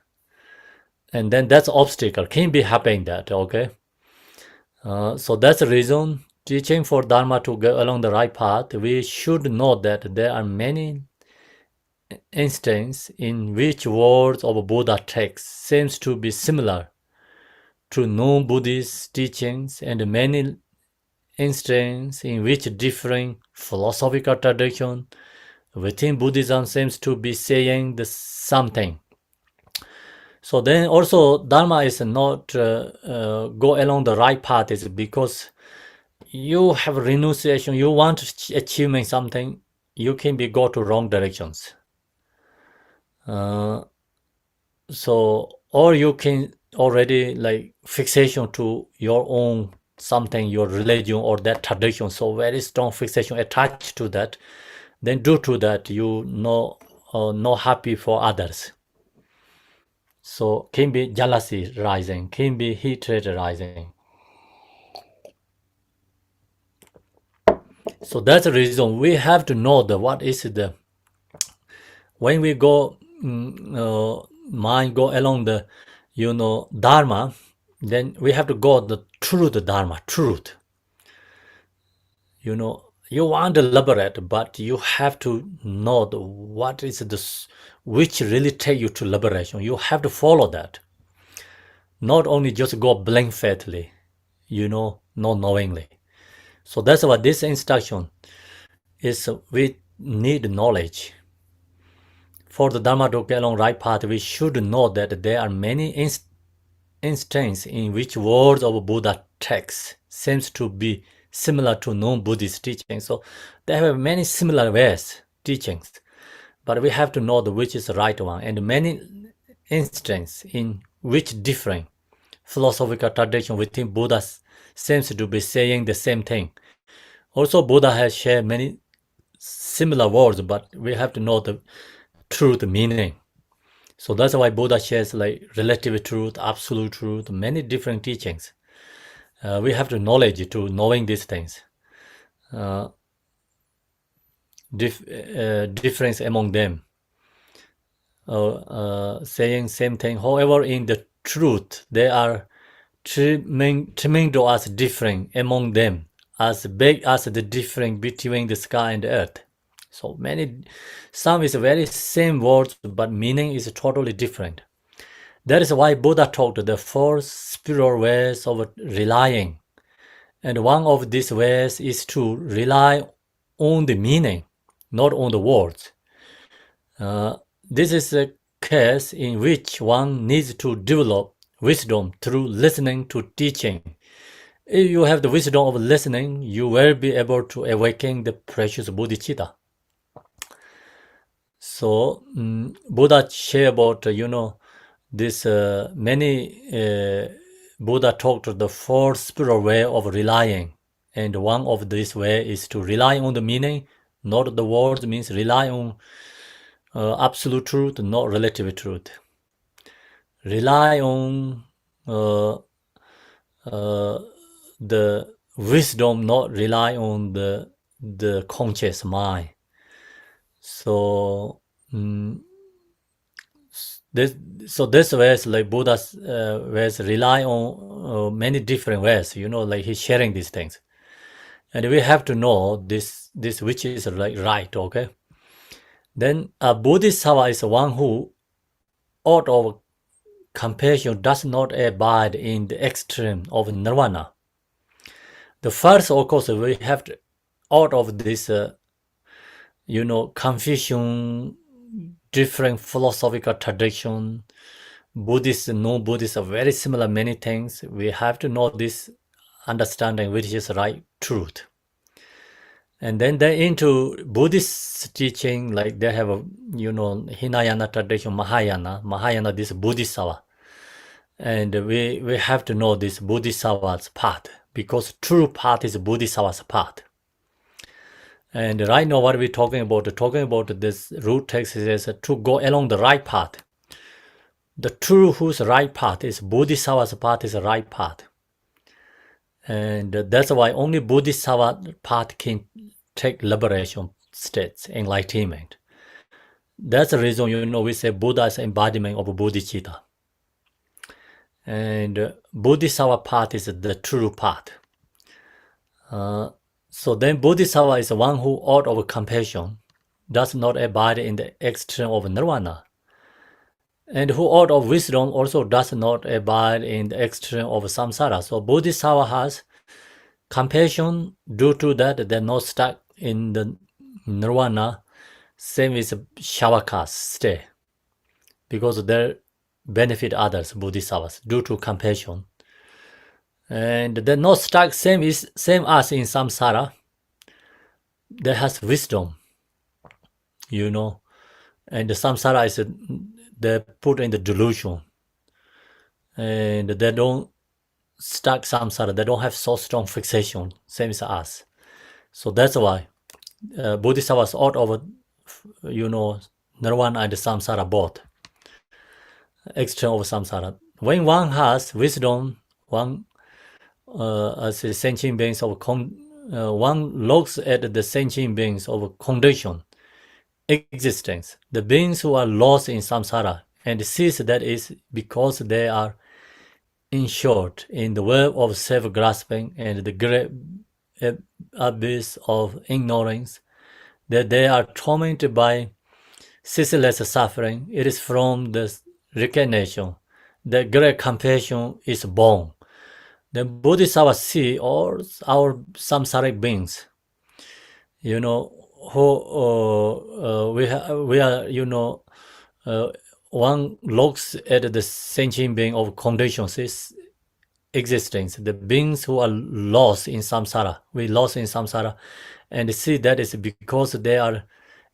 And then that's obstacle. Can be happening that, okay? So that's the reason teaching for Dharma to go along the right path. We should know that there are many instances in which words of Buddha text seems to be similar to known Buddhist teachings, and many instances in which differing philosophical tradition within Buddhism seems to be saying the something. So then also Dharma is not go along the right path is because you have renunciation, you want to achieving something, you can be go to wrong directions. So or you can already like fixation to your own something, your religion or that tradition, so very strong fixation attached to that, then due to that you not happy for others. So can be jealousy rising, can be hatred rising. So that's the reason we have to know the what is the when we go mind go along the Dharma, then we have to go the truth Dharma, truth. You want to liberate, but you have to know what is which really take you to liberation. You have to follow that. Not only just go blind faithfully, not knowingly. So that's why this instruction is we need knowledge. For the Dharma to get along right path, we should know that there are many instances in which words of Buddha text seems to be similar to non-Buddhist teachings. So they have many similar ways, teachings, but we have to know which is the right one. And many instances in which different philosophical tradition within Buddha seems to be saying the same thing. Also, Buddha has shared many similar words, but we have to know the truth meaning. So that's why Buddha shares like relative truth, absolute truth, many different teachings. We have to knowledge to knowing these things. Difference among them. Saying same thing. However, in the truth, they are tremendous different among them, as big as the difference between the sky and the earth. So some is very same words, but meaning is totally different. That is why Buddha taught the four spiritual ways of relying. And one of these ways is to rely on the meaning, not on the words. This is a case in which one needs to develop wisdom through listening to teaching. If you have the wisdom of listening, you will be able to awaken the precious bodhicitta. So Buddha share about this many Buddha talked the four spiritual way of relying, and one of this way is to rely on the meaning, not the words. Means rely on absolute truth, not relative truth. Rely on the wisdom, not rely on the conscious mind. So this ways like Buddha's ways rely on many different ways. Like he's sharing these things, and we have to know this which is like right. Okay. Then a Bodhisattva is one who, out of compassion, does not abide in the extreme of nirvana. The first, of course, we have to, out of this, confusion, different philosophical tradition, Buddhist, non-Buddhist are very similar, many things. We have to know this understanding, which is right truth. And then they into Buddhist teaching, like they have a, Hinayana tradition, Mahayana, this Bodhisattva. And we have to know this Bodhisattva's path, because true path is Bodhisattva's path. And right now what we're talking about this root text is to go along the right path. The true whose right path is Bodhisattva's path is the right path. And that's why only Bodhisattva path can take liberation states, enlightenment. That's the reason, we say Buddha is embodiment of bodhicitta. And Bodhisattva path is the true path. So then Bodhisattva is one who out of compassion does not abide in the extreme of nirvana. And who out of wisdom also does not abide in the extreme of samsara. So Bodhisattva has compassion. Due to that, they're not stuck in the nirvana. Same as shavakas stay. Because they benefit others, bodhisattvas, due to compassion. And they're not stuck same as in samsara. They has wisdom, and the samsara is they put in the delusion, and they don't stuck samsara. They don't have so strong fixation, same as us. So that's why bodhisattvas out of nirvana and samsara both, extreme of samsara. When one has wisdom, one as a sentient beings of one looks at the sentient beings of condition existence, the beings who are lost in samsara, and sees that is because they are enshrouded in the web of self-grasping and the great abyss of ignorance, that they are tormented by ceaseless suffering. It is from the recognition that great compassion is born. The Bodhisattva see all our samsaric beings, who we are, one looks at the sentient being of conditions, is existence, the beings who are lost in samsara. We lost in samsara, and see that is because they are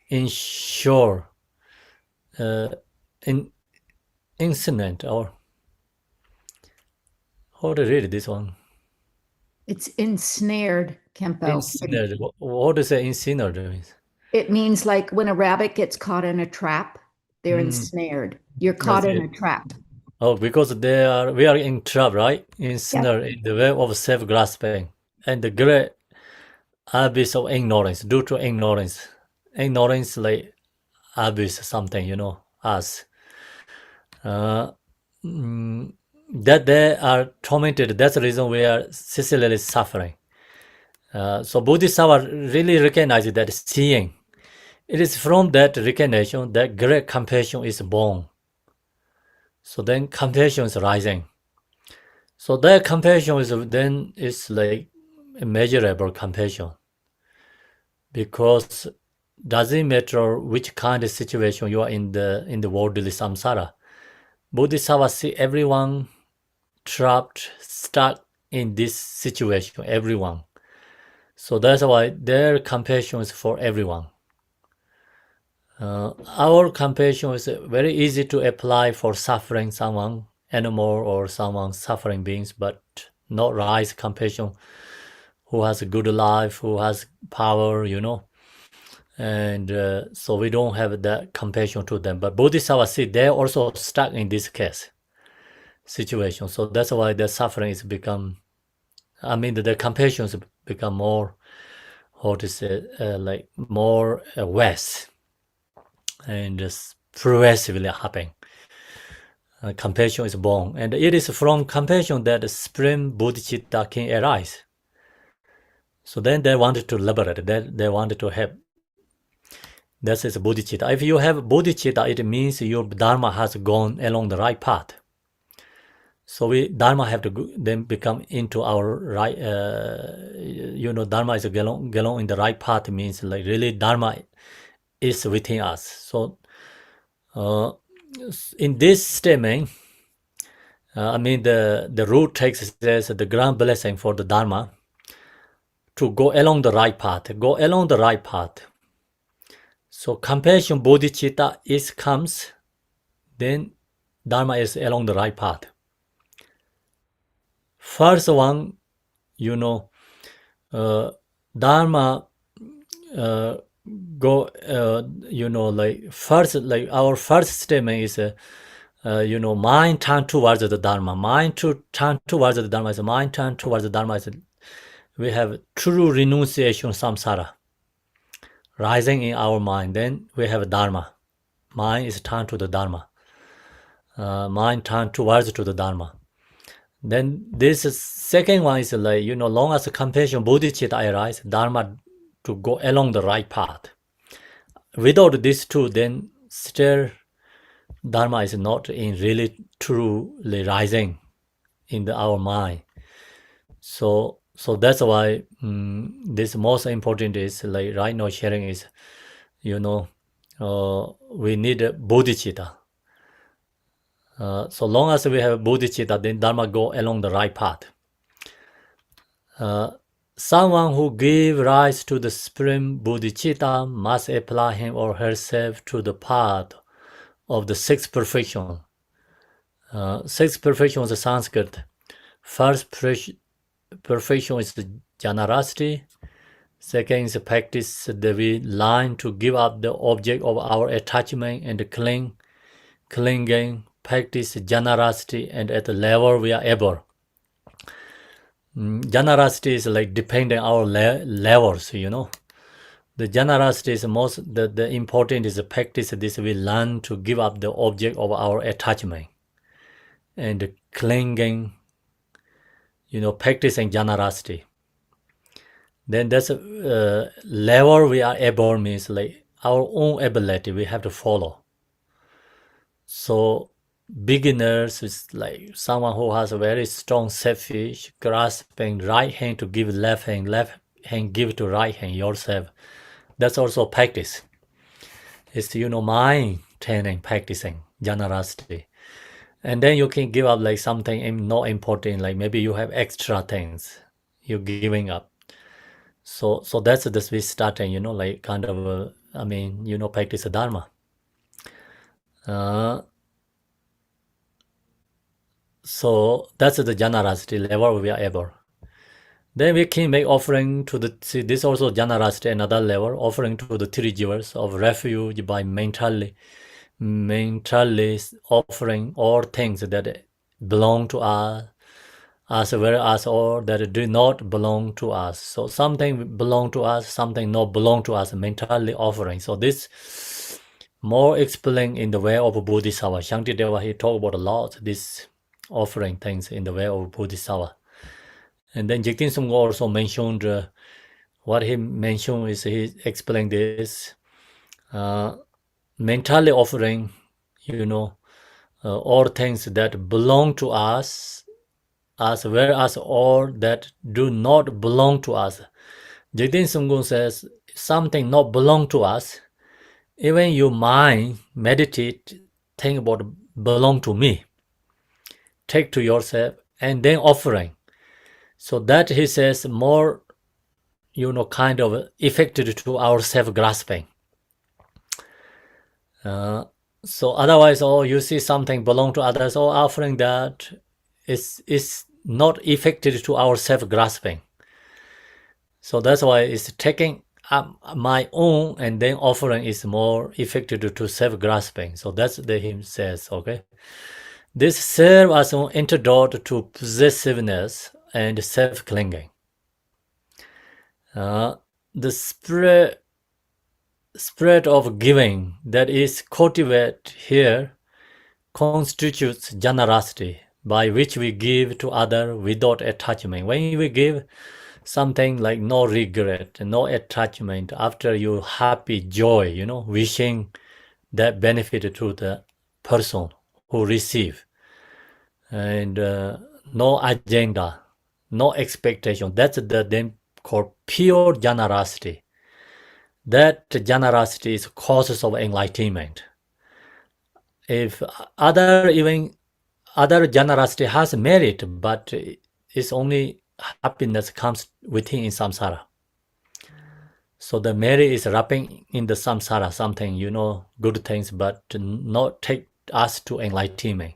ensured, incident, or how to read this one? It's ensnared, Khenpo. Ensnared. What does ensnared mean? It means like when a rabbit gets caught in a trap, they're ensnared. You're caught in a trap. Oh, because we are in trap, right? Ensnared in the web of self-grasping and the great abyss of ignorance, due to ignorance. Ignorance like abyss, something, us. That they are tormented. That's the reason we are ceaselessly suffering. So Bodhisattva really recognizes that seeing. It is from that recognition that great compassion is born. So then compassion is rising. So that compassion is like immeasurable compassion. Because doesn't matter which kind of situation you are in the worldly samsara. Bodhisattva see everyone trapped, stuck in this situation, everyone. So that's why their compassion is for everyone. Our compassion is very easy to apply for suffering someone, animal or someone suffering beings, but not rise compassion who has a good life, who has power, and so we don't have that compassion to them. But Bodhisattva see they're also stuck in this case situation. So that's why the suffering is become, the compassion has become more, how to say, like more worse and just progressively happening. Compassion is born, and it is from compassion that the supreme bodhicitta can arise. So then they wanted to liberate, they wanted to have. That is bodhicitta. If you have bodhicitta, it means your dharma has gone along the right path. So dharma have to then become into our right. Dharma is galong in the right path, means like really dharma is within us. So in this statement, the root text says the grand blessing for the dharma to go along the right path. Go along the right path. So compassion bodhicitta comes, then dharma is along the right path. First one, dharma go, like first, like our first statement is, mind turn towards the dharma. Mind to turn towards the dharma is mind turn towards the dharma is we have true renunciation samsara rising in our mind. Then we have dharma. mind is turned to the Dharma. Mind turned towards to the Dharma. Then this second one is like, long as compassion, bodhicitta arise, Dharma to go along the right path. Without these two, then still Dharma is not in really truly rising in our mind. So that's why this most important is like right now sharing is, we need a bodhicitta. So long as we have bodhicitta, then Dharma go along the right path. Someone who gives rise to the supreme bodhicitta must apply him or herself to the path of the sixth perfection. Sixth perfection is Sanskrit. First perfection is the generosity. Second is practice that we learn to give up the object of our attachment and clinging, practice generosity, and at the level we are able. Generosity is like depending on our levels, The generosity is the important is the practice this we learn to give up the object of our attachment and clinging, practicing generosity. Then that's level we are able means like our own ability we have to follow. So beginners is like someone who has a very strong selfish, grasping right hand to give left hand give to right hand yourself. That's also practice. It's mind training, practicing generosity. And then you can give up like something not important, like maybe you have extra things you're giving up. So that's the we starting, like kind of practice the Dharma. So that's the generosity level we are able. Then we can make offering to this also generosity, another level, offering to the three jewels of refuge by mentally offering all things that belong to us, as well as all that do not belong to us. So something belong to us, something not belong to us, mentally offering. So this more explained in the way of Bodhisattva. Shantideva, he talked about a lot, this offering things in the way of Bodhisattva. And then Jigten Sumgo also mentioned, what he mentioned is he explained this, mentally offering, all things that belong to us, as well as all that do not belong to us. Jigten Sumgo says, something not belong to us, even your mind, meditate, think about belong to me, take to yourself, and then offering. So that he says more, kind of affected to our self-grasping. So otherwise, you see something belong to others, or offering that is not affected to our self-grasping. So that's why it's taking my own and then offering is more affected to self-grasping. So that's the hymn says, okay? This serves as an antidote to possessiveness and self-clinging. The spirit of giving that is cultivated here constitutes generosity, by which we give to others without attachment. When we give something like no regret, no attachment, after you happy joy, wishing that benefit to the person who receive, and no agenda, no expectation. That's the then called pure generosity. That generosity is causes of enlightenment. If other generosity has merit, but it's only happiness comes within in samsara. So the merit is wrapping in the samsara, something, good things, but not take us to enlightenment.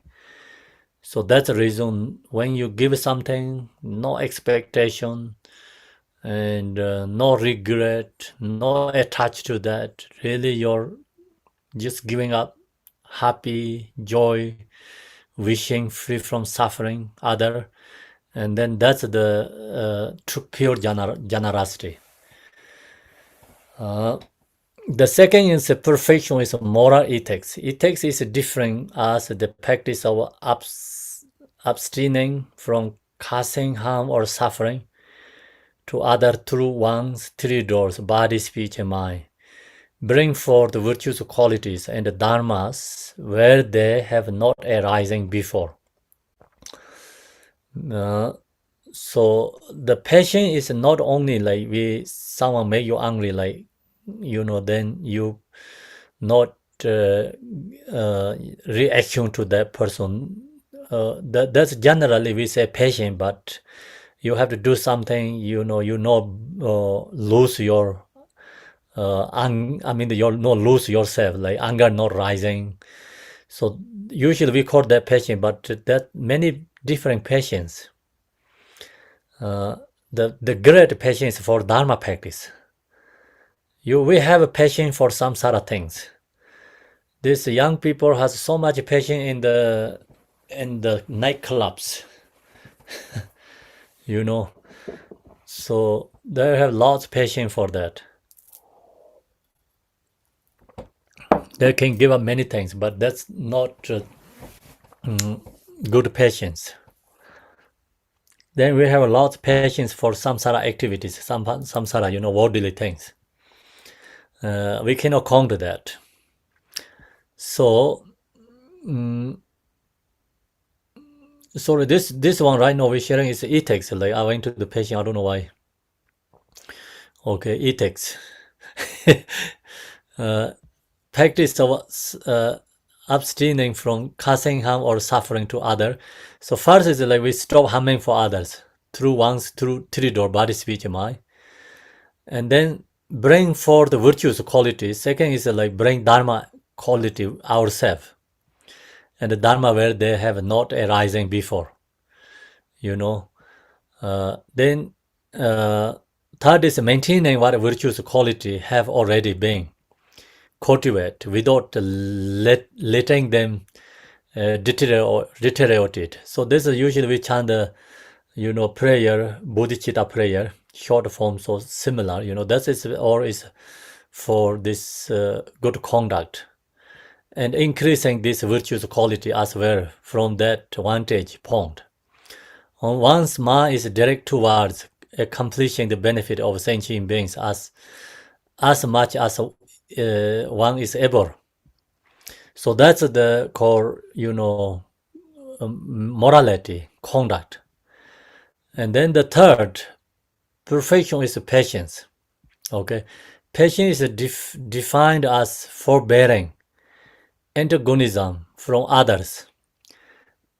So that's the reason when you give something, no expectation and no regret, no attached to that, really you're just giving up happy, joy, wishing free from suffering other, and then that's the true pure generosity. The second is perfection is moral ethics. Ethics is different as the practice of abstaining from causing harm or suffering to other through one's three doors, body, speech, and mind. Bring forth virtuous qualities and dharmas where they have not arisen before. So the passion is not only like someone make you angry, like then you not reaction to that person. That's generally we say passion, but you have to do something. Lose your. You'll not lose yourself, like anger not rising. So usually we call that passion, but that many different passions. The great passion is for dharma practice. We have a passion for some sort of things. These young people has so much passion in the nightclubs. So they have lots of passion for that. They can give up many things, but that's not good patience. Then we have a lot of patience for some sort of activities, some sort of worldly things. We cannot count that. So, sorry, this one right now we're sharing is ethics. Like I went to the patient, I don't know why. Okay, ethics. Practice of abstaining from causing harm or suffering to others. So first is like we stop harming for others through three door, body, speech, and mind. And then bring forth the virtuous qualities. Second is like bring dharma quality ourselves. And the dharma where they have not arisen before. Then third is maintaining what virtuous quality have already been cultivated without letting them deteriorate it. So this is usually we chant the prayer, bodhicitta prayer, short form, so similar. That is for this good conduct and increasing this virtuous quality as well from that vantage point. One's mind is direct towards accomplishing the benefit of sentient beings as much as one is able. So that's the core, morality, conduct. And then the third, perfection is patience. Okay, patience is defined as forbearing, antagonism from others,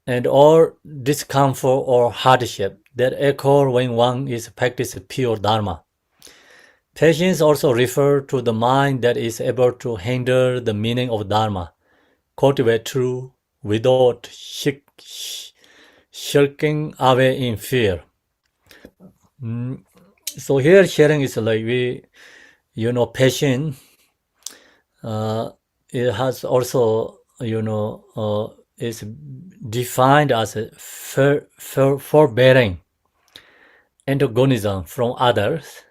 and all discomfort or hardship that occur when one is practicing pure dharma. Patience also refers to the mind that is able to handle the meaning of dharma, cultivate truth without shirking away in fear. So here sharing is like patience. It has also is defined as a forbearing, antagonism from others,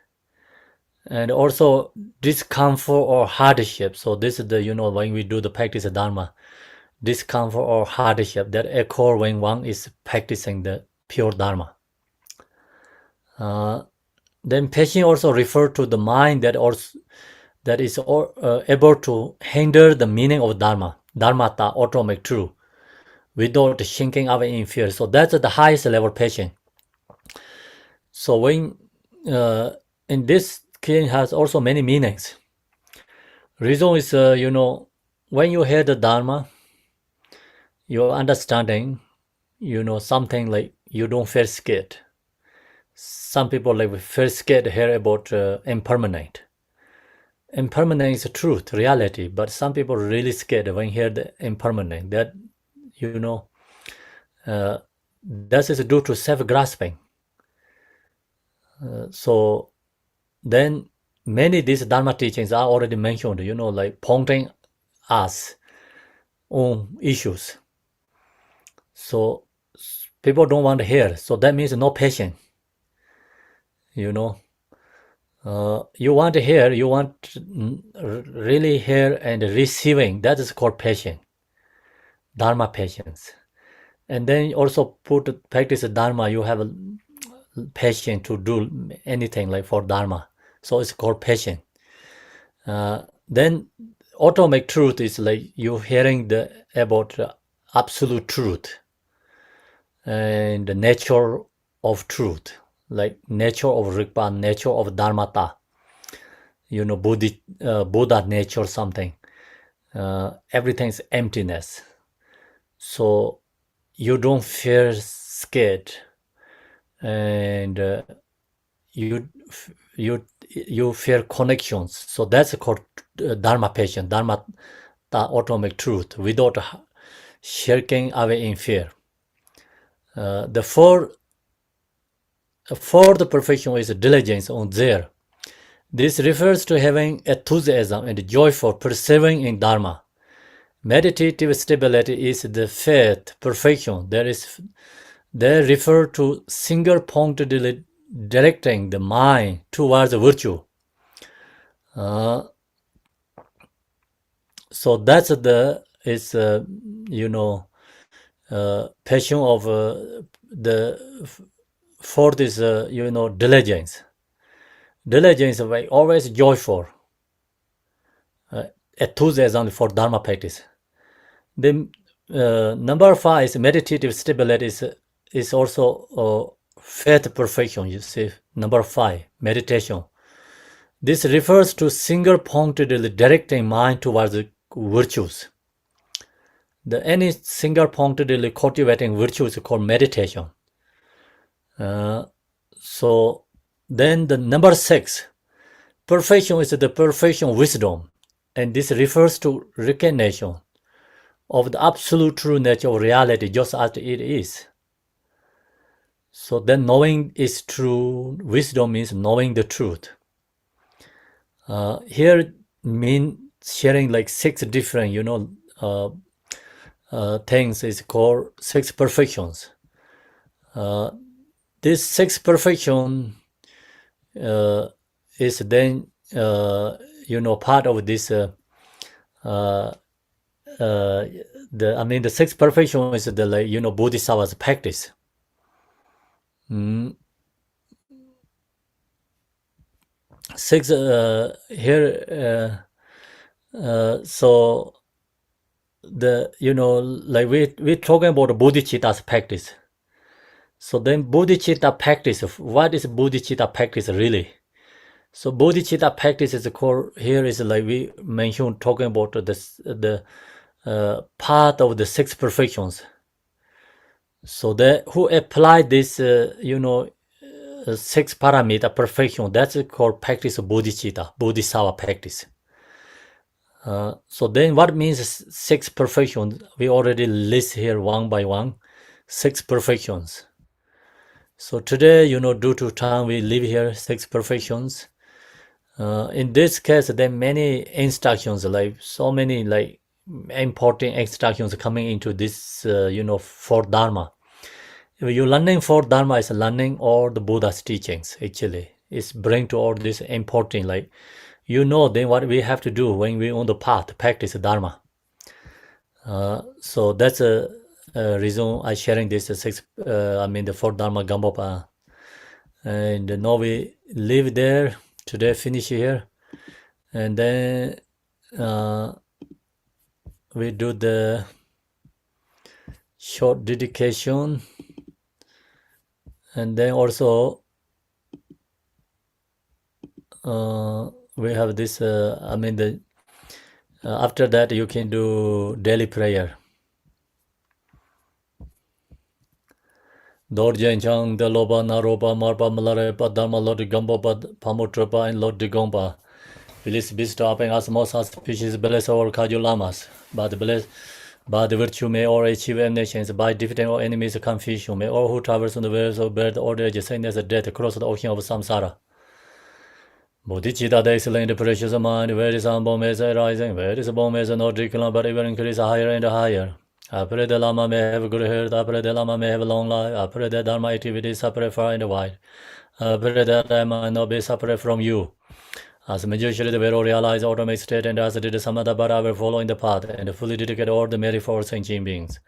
and also discomfort or hardship. So this is the when we do the practice of dharma, discomfort or hardship that occur when one is practicing the pure dharma. Then patience also refers to the mind that is able to handle the meaning of dharmata, automatic truth, without shrinking away in fear. So that's the highest level patience. So when in this Kian has also many meanings. Reason is when you hear the dharma, your understanding, something like you don't feel scared. Some people like feel scared to hear about impermanent. Impermanent is the truth, reality, but some people are really scared when hear the impermanent. That that is due to self-grasping. So then many these dharma teachings are already mentioned, like pointing us on issues. So people don't want to hear. So that means no patience. You want to hear, you want really hear and receiving. That is called patience, Dharma patience. And then also practice Dharma. You have a patience to do anything like for Dharma. So it's called patience. Then automatic truth is like you hearing about absolute truth and the nature of truth, like nature of Rigpa, nature of Dharmata, Buddha nature something. Everything's emptiness. So you don't feel scared, and you feel connections. So that's called Dharma patience, Dharma, the automatic truth, without shirking away in fear. The fourth perfection is diligence on there. This refers to having enthusiasm and joy for persevering in Dharma. Meditative stability is the fifth perfection. They refer to single-pointedly directing the mind towards virtue. So that's passion of the fourth is diligence. Diligence is always joyful, enthusiasm for Dharma practice. The number 5 is meditative stability is also fifth perfection. You see, number 5, meditation. This refers to single-pointedly directing mind towards virtues. Any single-pointedly cultivating virtues is called meditation. So then the number 6, perfection is the perfection wisdom, and this refers to recognition of the absolute true nature of reality just as it is. So then knowing is true, wisdom means knowing the truth. Here mean sharing like 6 different, things is called 6 perfections. This 6 perfection is then, part of this, the 6 perfection is the, Bodhisattva's practice. Six here, so we're talking about bodhicitta's practice. So then bodhicitta practice, what is bodhicitta practice really? So bodhicitta practice is called, here is like we mentioned, talking about the part of the 6 perfections. So who apply this, 6 parameter perfection, that's called practice of bodhicitta, bodhisattva practice. So then what means 6 perfections? We already list here one by one, 6 perfections. So today, due to time, we leave here 6 perfections. In this case, there are many instructions, like so many like important instructions coming into this, for Dharma. If you're learning for Dharma, is learning all the Buddha's teachings, actually. It's bring to all this important, like, then what we have to do when we on the path, practice Dharma. So that's a reason I sharing this the 4 Dharma Gampopa. And now we live there, today finish here. And then we do the short dedication. And then also we have this, after that you can do daily prayer. Dorjen Chang, the Loba, Naroba, Marba, Malarepa, Dharma, Lord Gampopa, Pamutrapa, and Lord Gompa. Release beast stopping us most auspicious bless our Kajulamas, but the virtue may all achieve nations by defeating all enemies of confusion. May all who traverse on the waves of birth or death, sickness, and death across the ocean of samsara. Bodhicitta, the excellent, the precious mind, where is humble mesa rising, where is a bomb mesa not decline, but ever increase higher and higher. I pray the Lama may have a good health. I pray the Lama may have a long life. I pray that Dharma activities separate far and wide. I pray that I might not be separate from you. As Majority the Vero realized ultimate state and as did Samatha Bara were following the path and fully dedicate all the merry for sentient beings.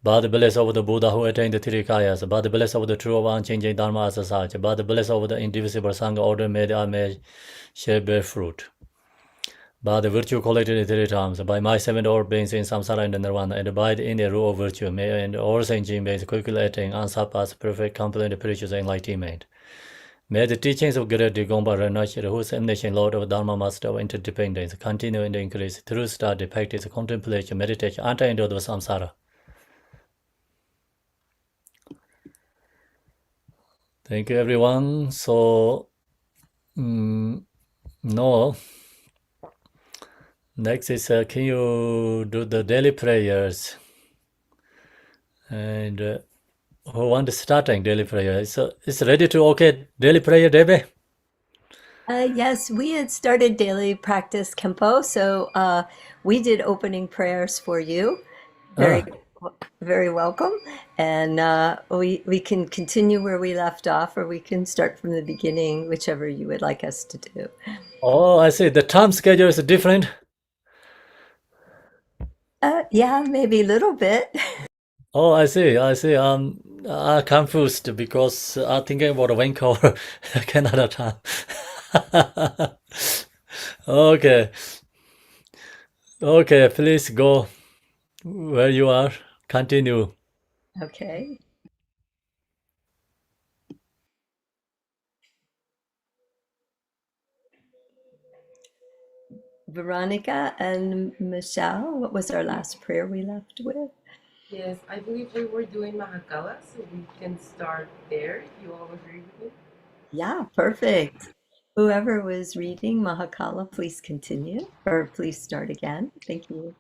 By the bliss of the Buddha who attained the three kayas, by the bliss of the true of unchanging Dharma as such, by the bliss of the indivisible Sangha order may share bear fruit. By the virtue collected in three times, by my seven orb beings in samsara and nirvana, and by the inner rule of virtue, may and all sentient beings quickly attain unsurpassed, perfect, complete, and precious enlightenment. May the teachings of Great Gampopa Rinpoche, whose emanation Lord of Dharma Master of Interdependence, continue and increase through study, practice, contemplation, meditation, until end of the samsara. Thank you, everyone. So, no. Next is, can you do the daily prayers? And who want to starting daily prayer? So it's ready to okay daily prayer, Debbie? Yes, we had started daily practice Khenpo, so we did opening prayers for you. Very welcome. And we can continue where we left off, or we can start from the beginning, whichever you would like us to do. Oh, I see. The time schedule is different. Yeah, maybe a little bit. Oh, I see. I'm confused because I'm thinking about Vancouver, Canada time. Okay. Okay, please go where you are. Continue. Okay. Veronica and Michelle, what was our last prayer we left with? Yes, I believe we were doing Mahakala, so we can start there. If you all agree with me? Yeah, perfect. Whoever was reading Mahakala, please continue, or please start again. Thank you.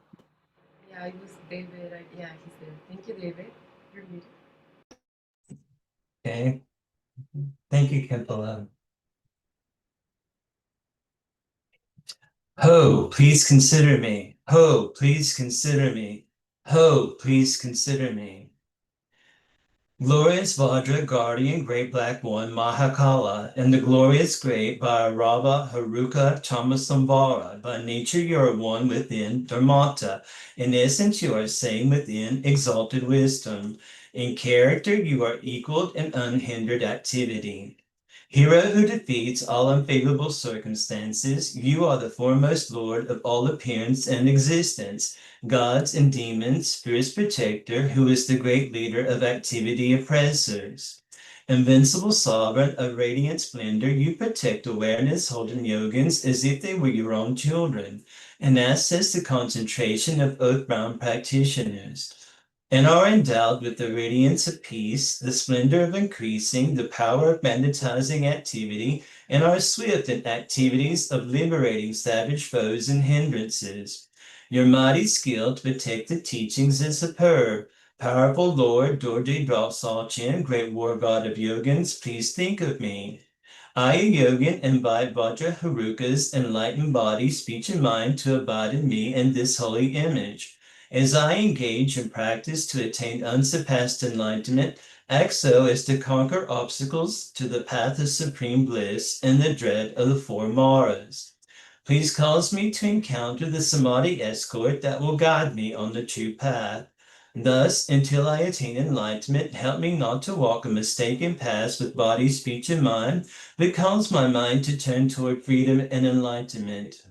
Yeah, it was David. Yeah, he's there. Thank you, David. You're muted. Okay. Thank you, Khenpo. Ho, please consider me. Ho, please consider me. Ho, please consider me. Glorious Vajra, guardian, great black one, Mahakala, and the glorious great Bhairava, Haruka, Chamasambhara. By nature you are one within Dharmata. In essence you are same within exalted wisdom. In character you are equaled and unhindered activity. Hero who defeats all unfavorable circumstances, you are the foremost lord of all appearance and existence. Gods and demons, spirits protector, who is the great leader of activity oppressors. Invincible sovereign of radiant splendor, you protect awareness, holding yogins as if they were your own children, and access the concentration of oath-bound practitioners, and are endowed with the radiance of peace, the splendor of increasing, the power of magnetizing activity, and are swift in activities of liberating savage foes and hindrances. Your mighty skill to protect the teachings is superb. Powerful Lord Dorje Dralsalchen, great war god of yogins, please think of me. I, a yogin, invite Vajra Haruka's enlightened body, speech, and mind to abide in me and this holy image. As I engage in practice to attain unsurpassed enlightenment, act so as to conquer obstacles to the path of supreme bliss and the dread of the four Maras. Please cause me to encounter the Samadhi escort that will guide me on the true path. Thus, until I attain enlightenment, help me not to walk a mistaken path with body, speech, and mind, but cause my mind to turn toward freedom and enlightenment.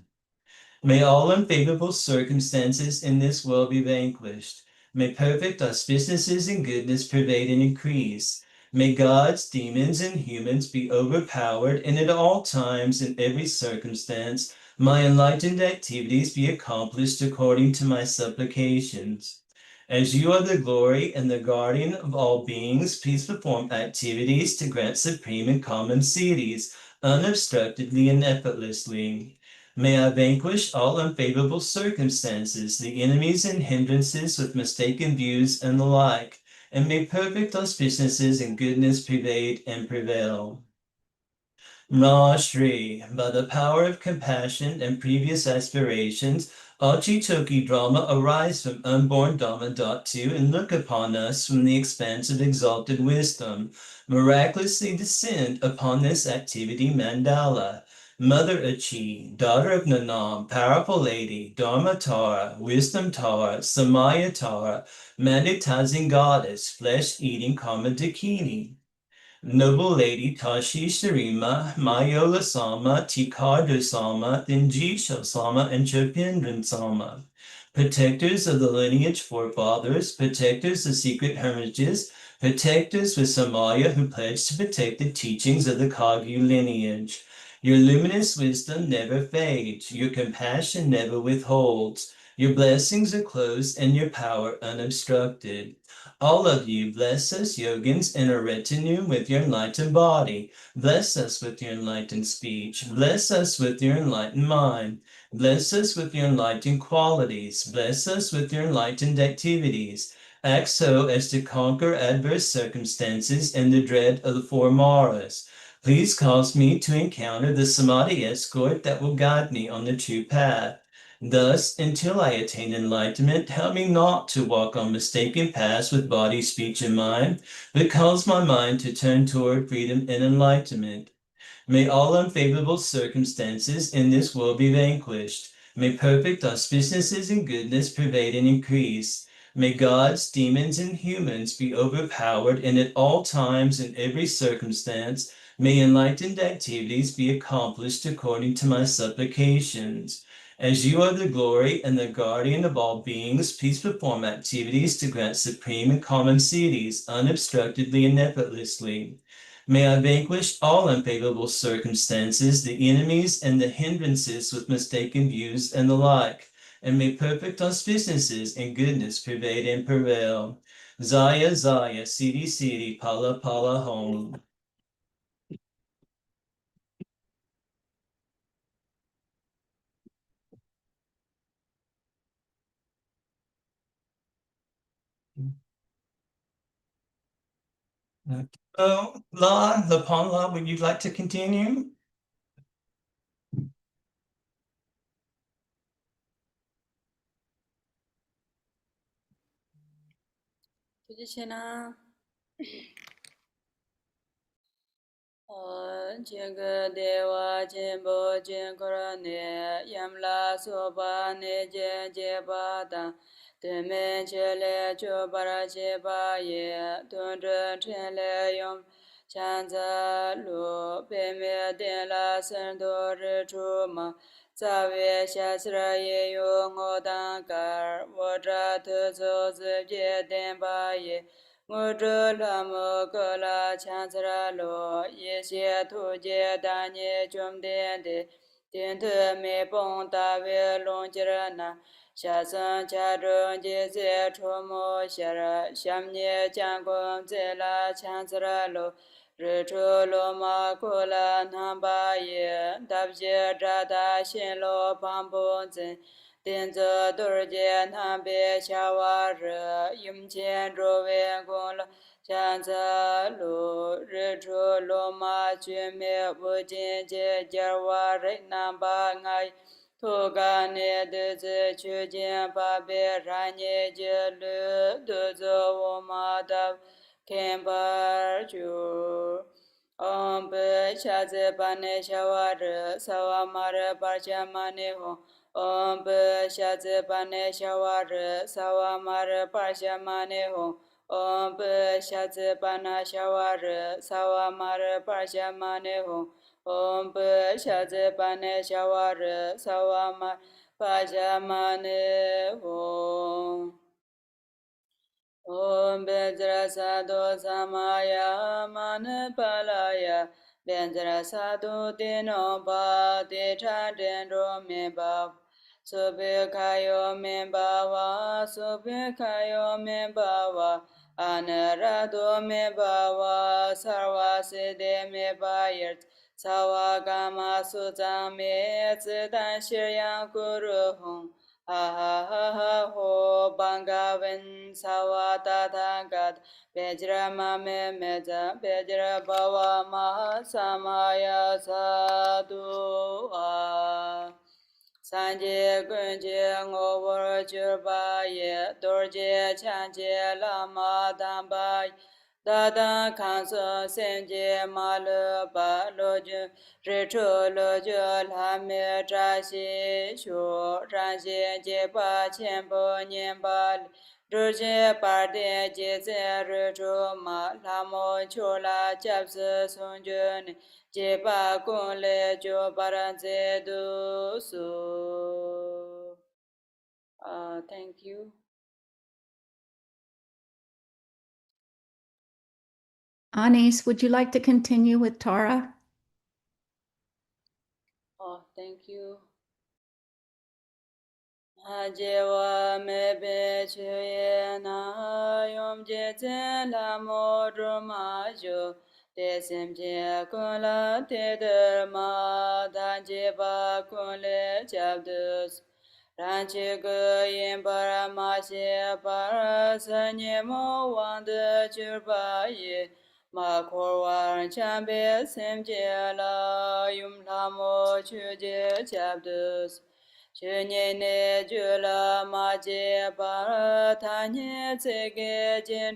May all unfavorable circumstances in this world be vanquished. May perfect auspiciousness and goodness pervade and increase. May gods, demons, and humans be overpowered, and at all times, in every circumstance, my enlightened activities be accomplished according to my supplications. As you are the glory and the guardian of all beings, please perform activities to grant supreme and common siddhis unobstructedly and effortlessly. May I vanquish all unfavorable circumstances, the enemies and hindrances with mistaken views and the like, and may perfect auspiciousness and goodness pervade and prevail. Rashri, by the power of compassion and previous aspirations, Achitoki drama arise from unborn Dhamma Dhatu and look upon us from the expanse of exalted wisdom, miraculously descend upon this activity mandala. Mother Achi, daughter of Nanam, powerful lady, Dharma Tara, wisdom Tara, Samaya Tara, magnetizing goddess, flesh-eating Karma Dakini. Noble Lady Tashi Sharima, Mayola Sama, Tikardu Sama, Thinjisha Sama, and Chopindran Sama. Protectors of the lineage forefathers, protectors of secret hermitages, protectors with Samaya who pledge to protect the teachings of the Kagyu lineage. Your luminous wisdom never fades, your compassion never withholds, your blessings are close and your power unobstructed. All of you, bless us, yogins, in a retinue with your enlightened body. Bless us with your enlightened speech. Bless us with your enlightened mind. Bless us with your enlightened qualities. Bless us with your enlightened activities. Act so as to conquer adverse circumstances and the dread of the four maras. Please cause me to encounter the samadhi escort that will guide me on the true path. Thus, until I attain enlightenment, help me not to walk on mistaken paths with body, speech, and mind, but cause my mind to turn toward freedom and enlightenment. May all unfavorable circumstances in this world be vanquished. May perfect auspiciousness and goodness pervade and increase. May gods, demons, and humans be overpowered, and at all times, in every circumstance, may enlightened activities be accomplished according to my supplications. As you are the glory and the guardian of all beings, please perform activities to grant supreme and common cities unobstructedly and effortlessly. May I vanquish all unfavorable circumstances, the enemies and the hindrances with mistaken views and the like, and may perfect auspiciousness and goodness pervade and prevail. Zaya, Zaya, Siddhi, Siddhi, Pala, Pala, Home. Oh, La, Lapon La, would you like to continue? Tujishena Jinga Dewa Jimbo Jinkora Ne Yamla Soba Ne Jeba Da Deme Chele Chobara Cheba Ye Tundra Chenle Yom Chanza Lu Peme De La Sendo Rechuma Zawe Shasra Ye Yo Ngodankar Wadra Tuzo Zibje Demba Ye Ngudru lamu kula chansara lo yeshe tuje danye chumdende dintu me pong tawe longjira na shasan chadru jese chumu shara shamnye changkong zela chansara lo richu lo ma kula namba ye dabje drada shin lo pambu zin Denza durje nambe shawar yumchen rowe gong chanza lu richu lo ma chume wujin je jarwa namba ngai toga ne deze chujin pabe ranye je lu dozo woma dab kembar ju Be shaze bane shawar sawamar barcha mane ho Om Be Shaze Bane Shawar Sawamar Parshamane Ho Om Be Shaze Bana Shawar Sawamar Parshamane Ho Om Be Shaze Bane Shawar Sawamar Parshamane Ho Om Bendra Sadhu Samaya Manipalaya Bendra Sadhu Dino Ba De Chandro Meba Subhikayo Mebawa Subhikayo Mebawa Anarado Mebawa Sarva Siddhi Mebayert Sawagama Sutame Zidan Shiryan Guru Hong Ha ha ha ha ho bangavan sawata thangat Bejra mame meza bejra bhava maha samaya sadhu Sanje Gunje Ngobor Churbaye Dorje Chanje Lama Damba Dada Kanso Senje Malu Ba Loju Ritu Loju Lame Trashi Shu Ranshi Jepa Chenpo Nyembal Ruje Parde Jeze Ritu Ma Lamo Chola Chapsi Sunjuni Jepa Kunle Jo Baranze Du Su. Thank you. Anis, would you like to continue with Tara? Thank you. Jewa mebe chuye na yom je tsen la mo droma jo te sem je kun la te der ma dan je ba kun le chab dus ran che ge yin para ma she para sa nye mo wang de chur ba ye ma kor war chan be sem je la yum la mo chu je chab dus Chunye ne jula ma je para tanye tsege jin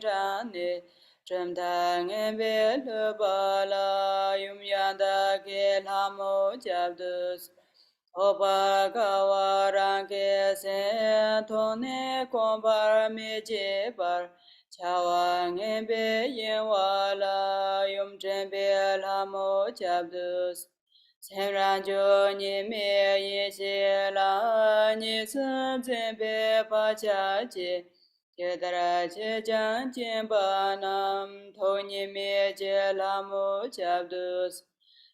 ne chumta ngembe le bala yum yanda ke lamo jabdus opa kawaran ke sen tone kombar me je bar chawa ngembe yen wala yum jembe lamo jabdus Semranjo ni me ye she la ni sun zin be pa cha chi che dara che jan jin ba nam to ni me je la mo chab dus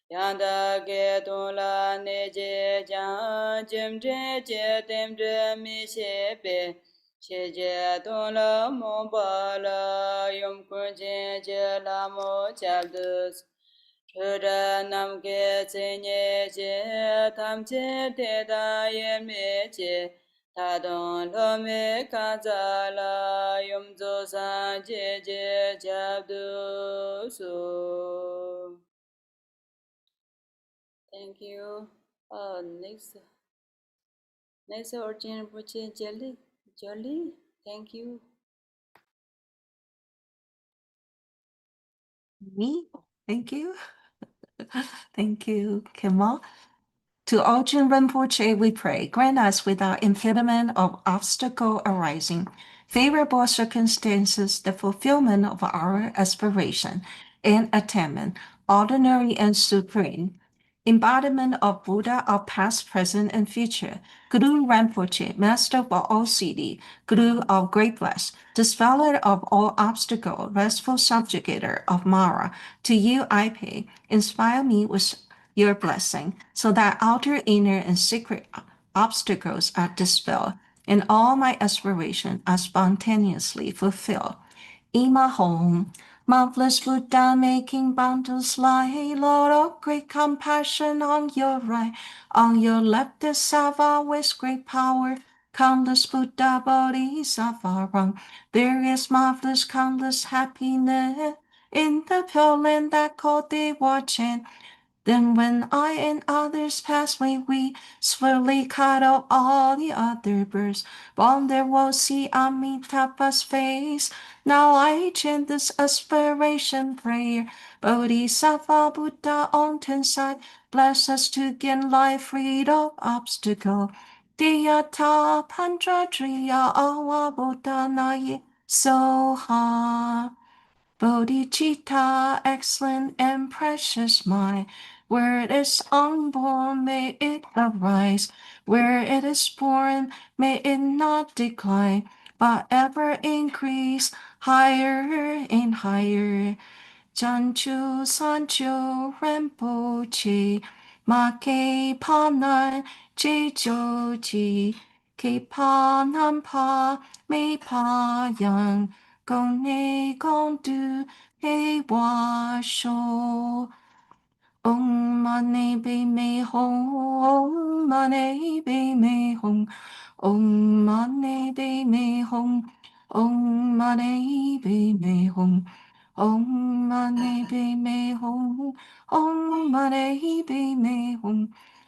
yang da ge don la ne je jan jim je je dem je mi she be che je don la mo ba la yum kun je la mo chab dus Chura namke tsenye che tamche te da ye me che tadon lo me kanza la yum zo san je je jabdu su. Thank you. Next origin Rinpoche Jolly. Thank you. Me? Thank you. Thank you, Khenpo. To Ajahn Rinpoche we pray, grant us without impediment of obstacle arising, favorable circumstances, the fulfillment of our aspiration and attainment, ordinary and supreme, embodiment of Buddha of past, present, and future, Guru Rinpoche, master of all siddhi, Guru of great bless, dispeller of all obstacle, restful subjugator of Mara, to you I pay, inspire me with your blessing, so that outer, inner, and secret obstacles are dispelled, and all my aspirations are spontaneously fulfilled. Ima home, marvelous Buddha making boundless light, Lord of great compassion on your right, on your left is Sava with great power, countless Buddha Bodhisattva wrong. There is marvelous, countless happiness in the pure land that called thee watching. Then when I and others pass away, we swiftly cut off all the other birds. Born there will see Amitabha's face. Now I chant this aspiration prayer. Bodhisattva Buddha on 10 side, bless us to gain life freed of obstacle. Dhyata Panchatriya Awa Buddha Naye Soha. Bodhicitta, excellent and precious mind, where it is unborn, may it arise. Where it is born, may it not decline, but ever increase higher and higher. Chanchu Sancho Rinpoche, Make Panan Jejoji, Ke Panan Pa Me Pa Yang, Gong Ne Gong Du He Wa Sho. Om Mani Be Me Hong, Om Mani Be Me Hong, Om Mani Be Me Hong, Om Mani Be Me Hong. Om Mani Be Me Hong, Om Mani Be Me Hong,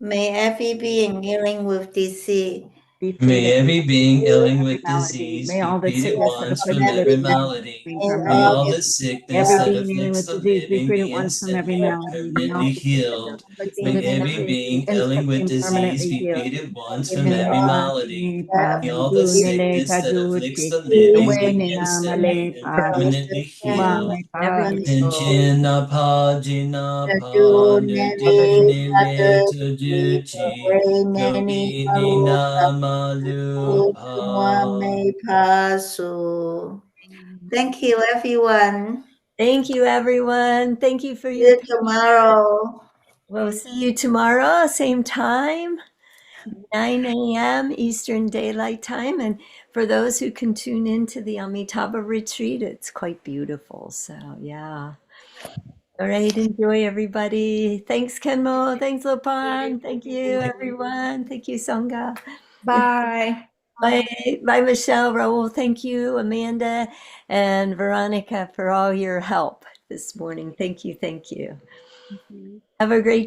May every being dealing with disease be freed May of every being ailing every with malady. disease May all be the freed at sickness that once afflicts from the every living malady. be and May permanently all all healed. the sickness Every that being dealing afflicts with the disease be living freed be at once from every instantly and malady. May all permanently the sickness that healed. afflicts the May living every be being ailing with instantly and disease permanently be healed. freed at once from may every all malady. that May all the Nele sickness that afflicts kaduchi, the living away be nina instantly and malepa, permanently ma healed. me pa, Every Jina pa jina pa do nudu nene nile other tujuchi way many gobi maluka nina malu Utuma pa. may pasu. Thank you, everyone. Thank you, everyone. Thank you for See your you patience. tomorrow. We'll see you tomorrow, same time, 9 a.m. Eastern Daylight Time. And for those who can tune into the Amitabha retreat, it's quite beautiful. So, yeah. All right. Enjoy, everybody. Thanks, Kenmo. Thanks, Lopan. Thank you, everyone. Thank you, Sangha. Bye. Bye, bye, Michelle, Raul. Thank you, Amanda, and Veronica for all your help this morning. Thank you. Thank you. Have a great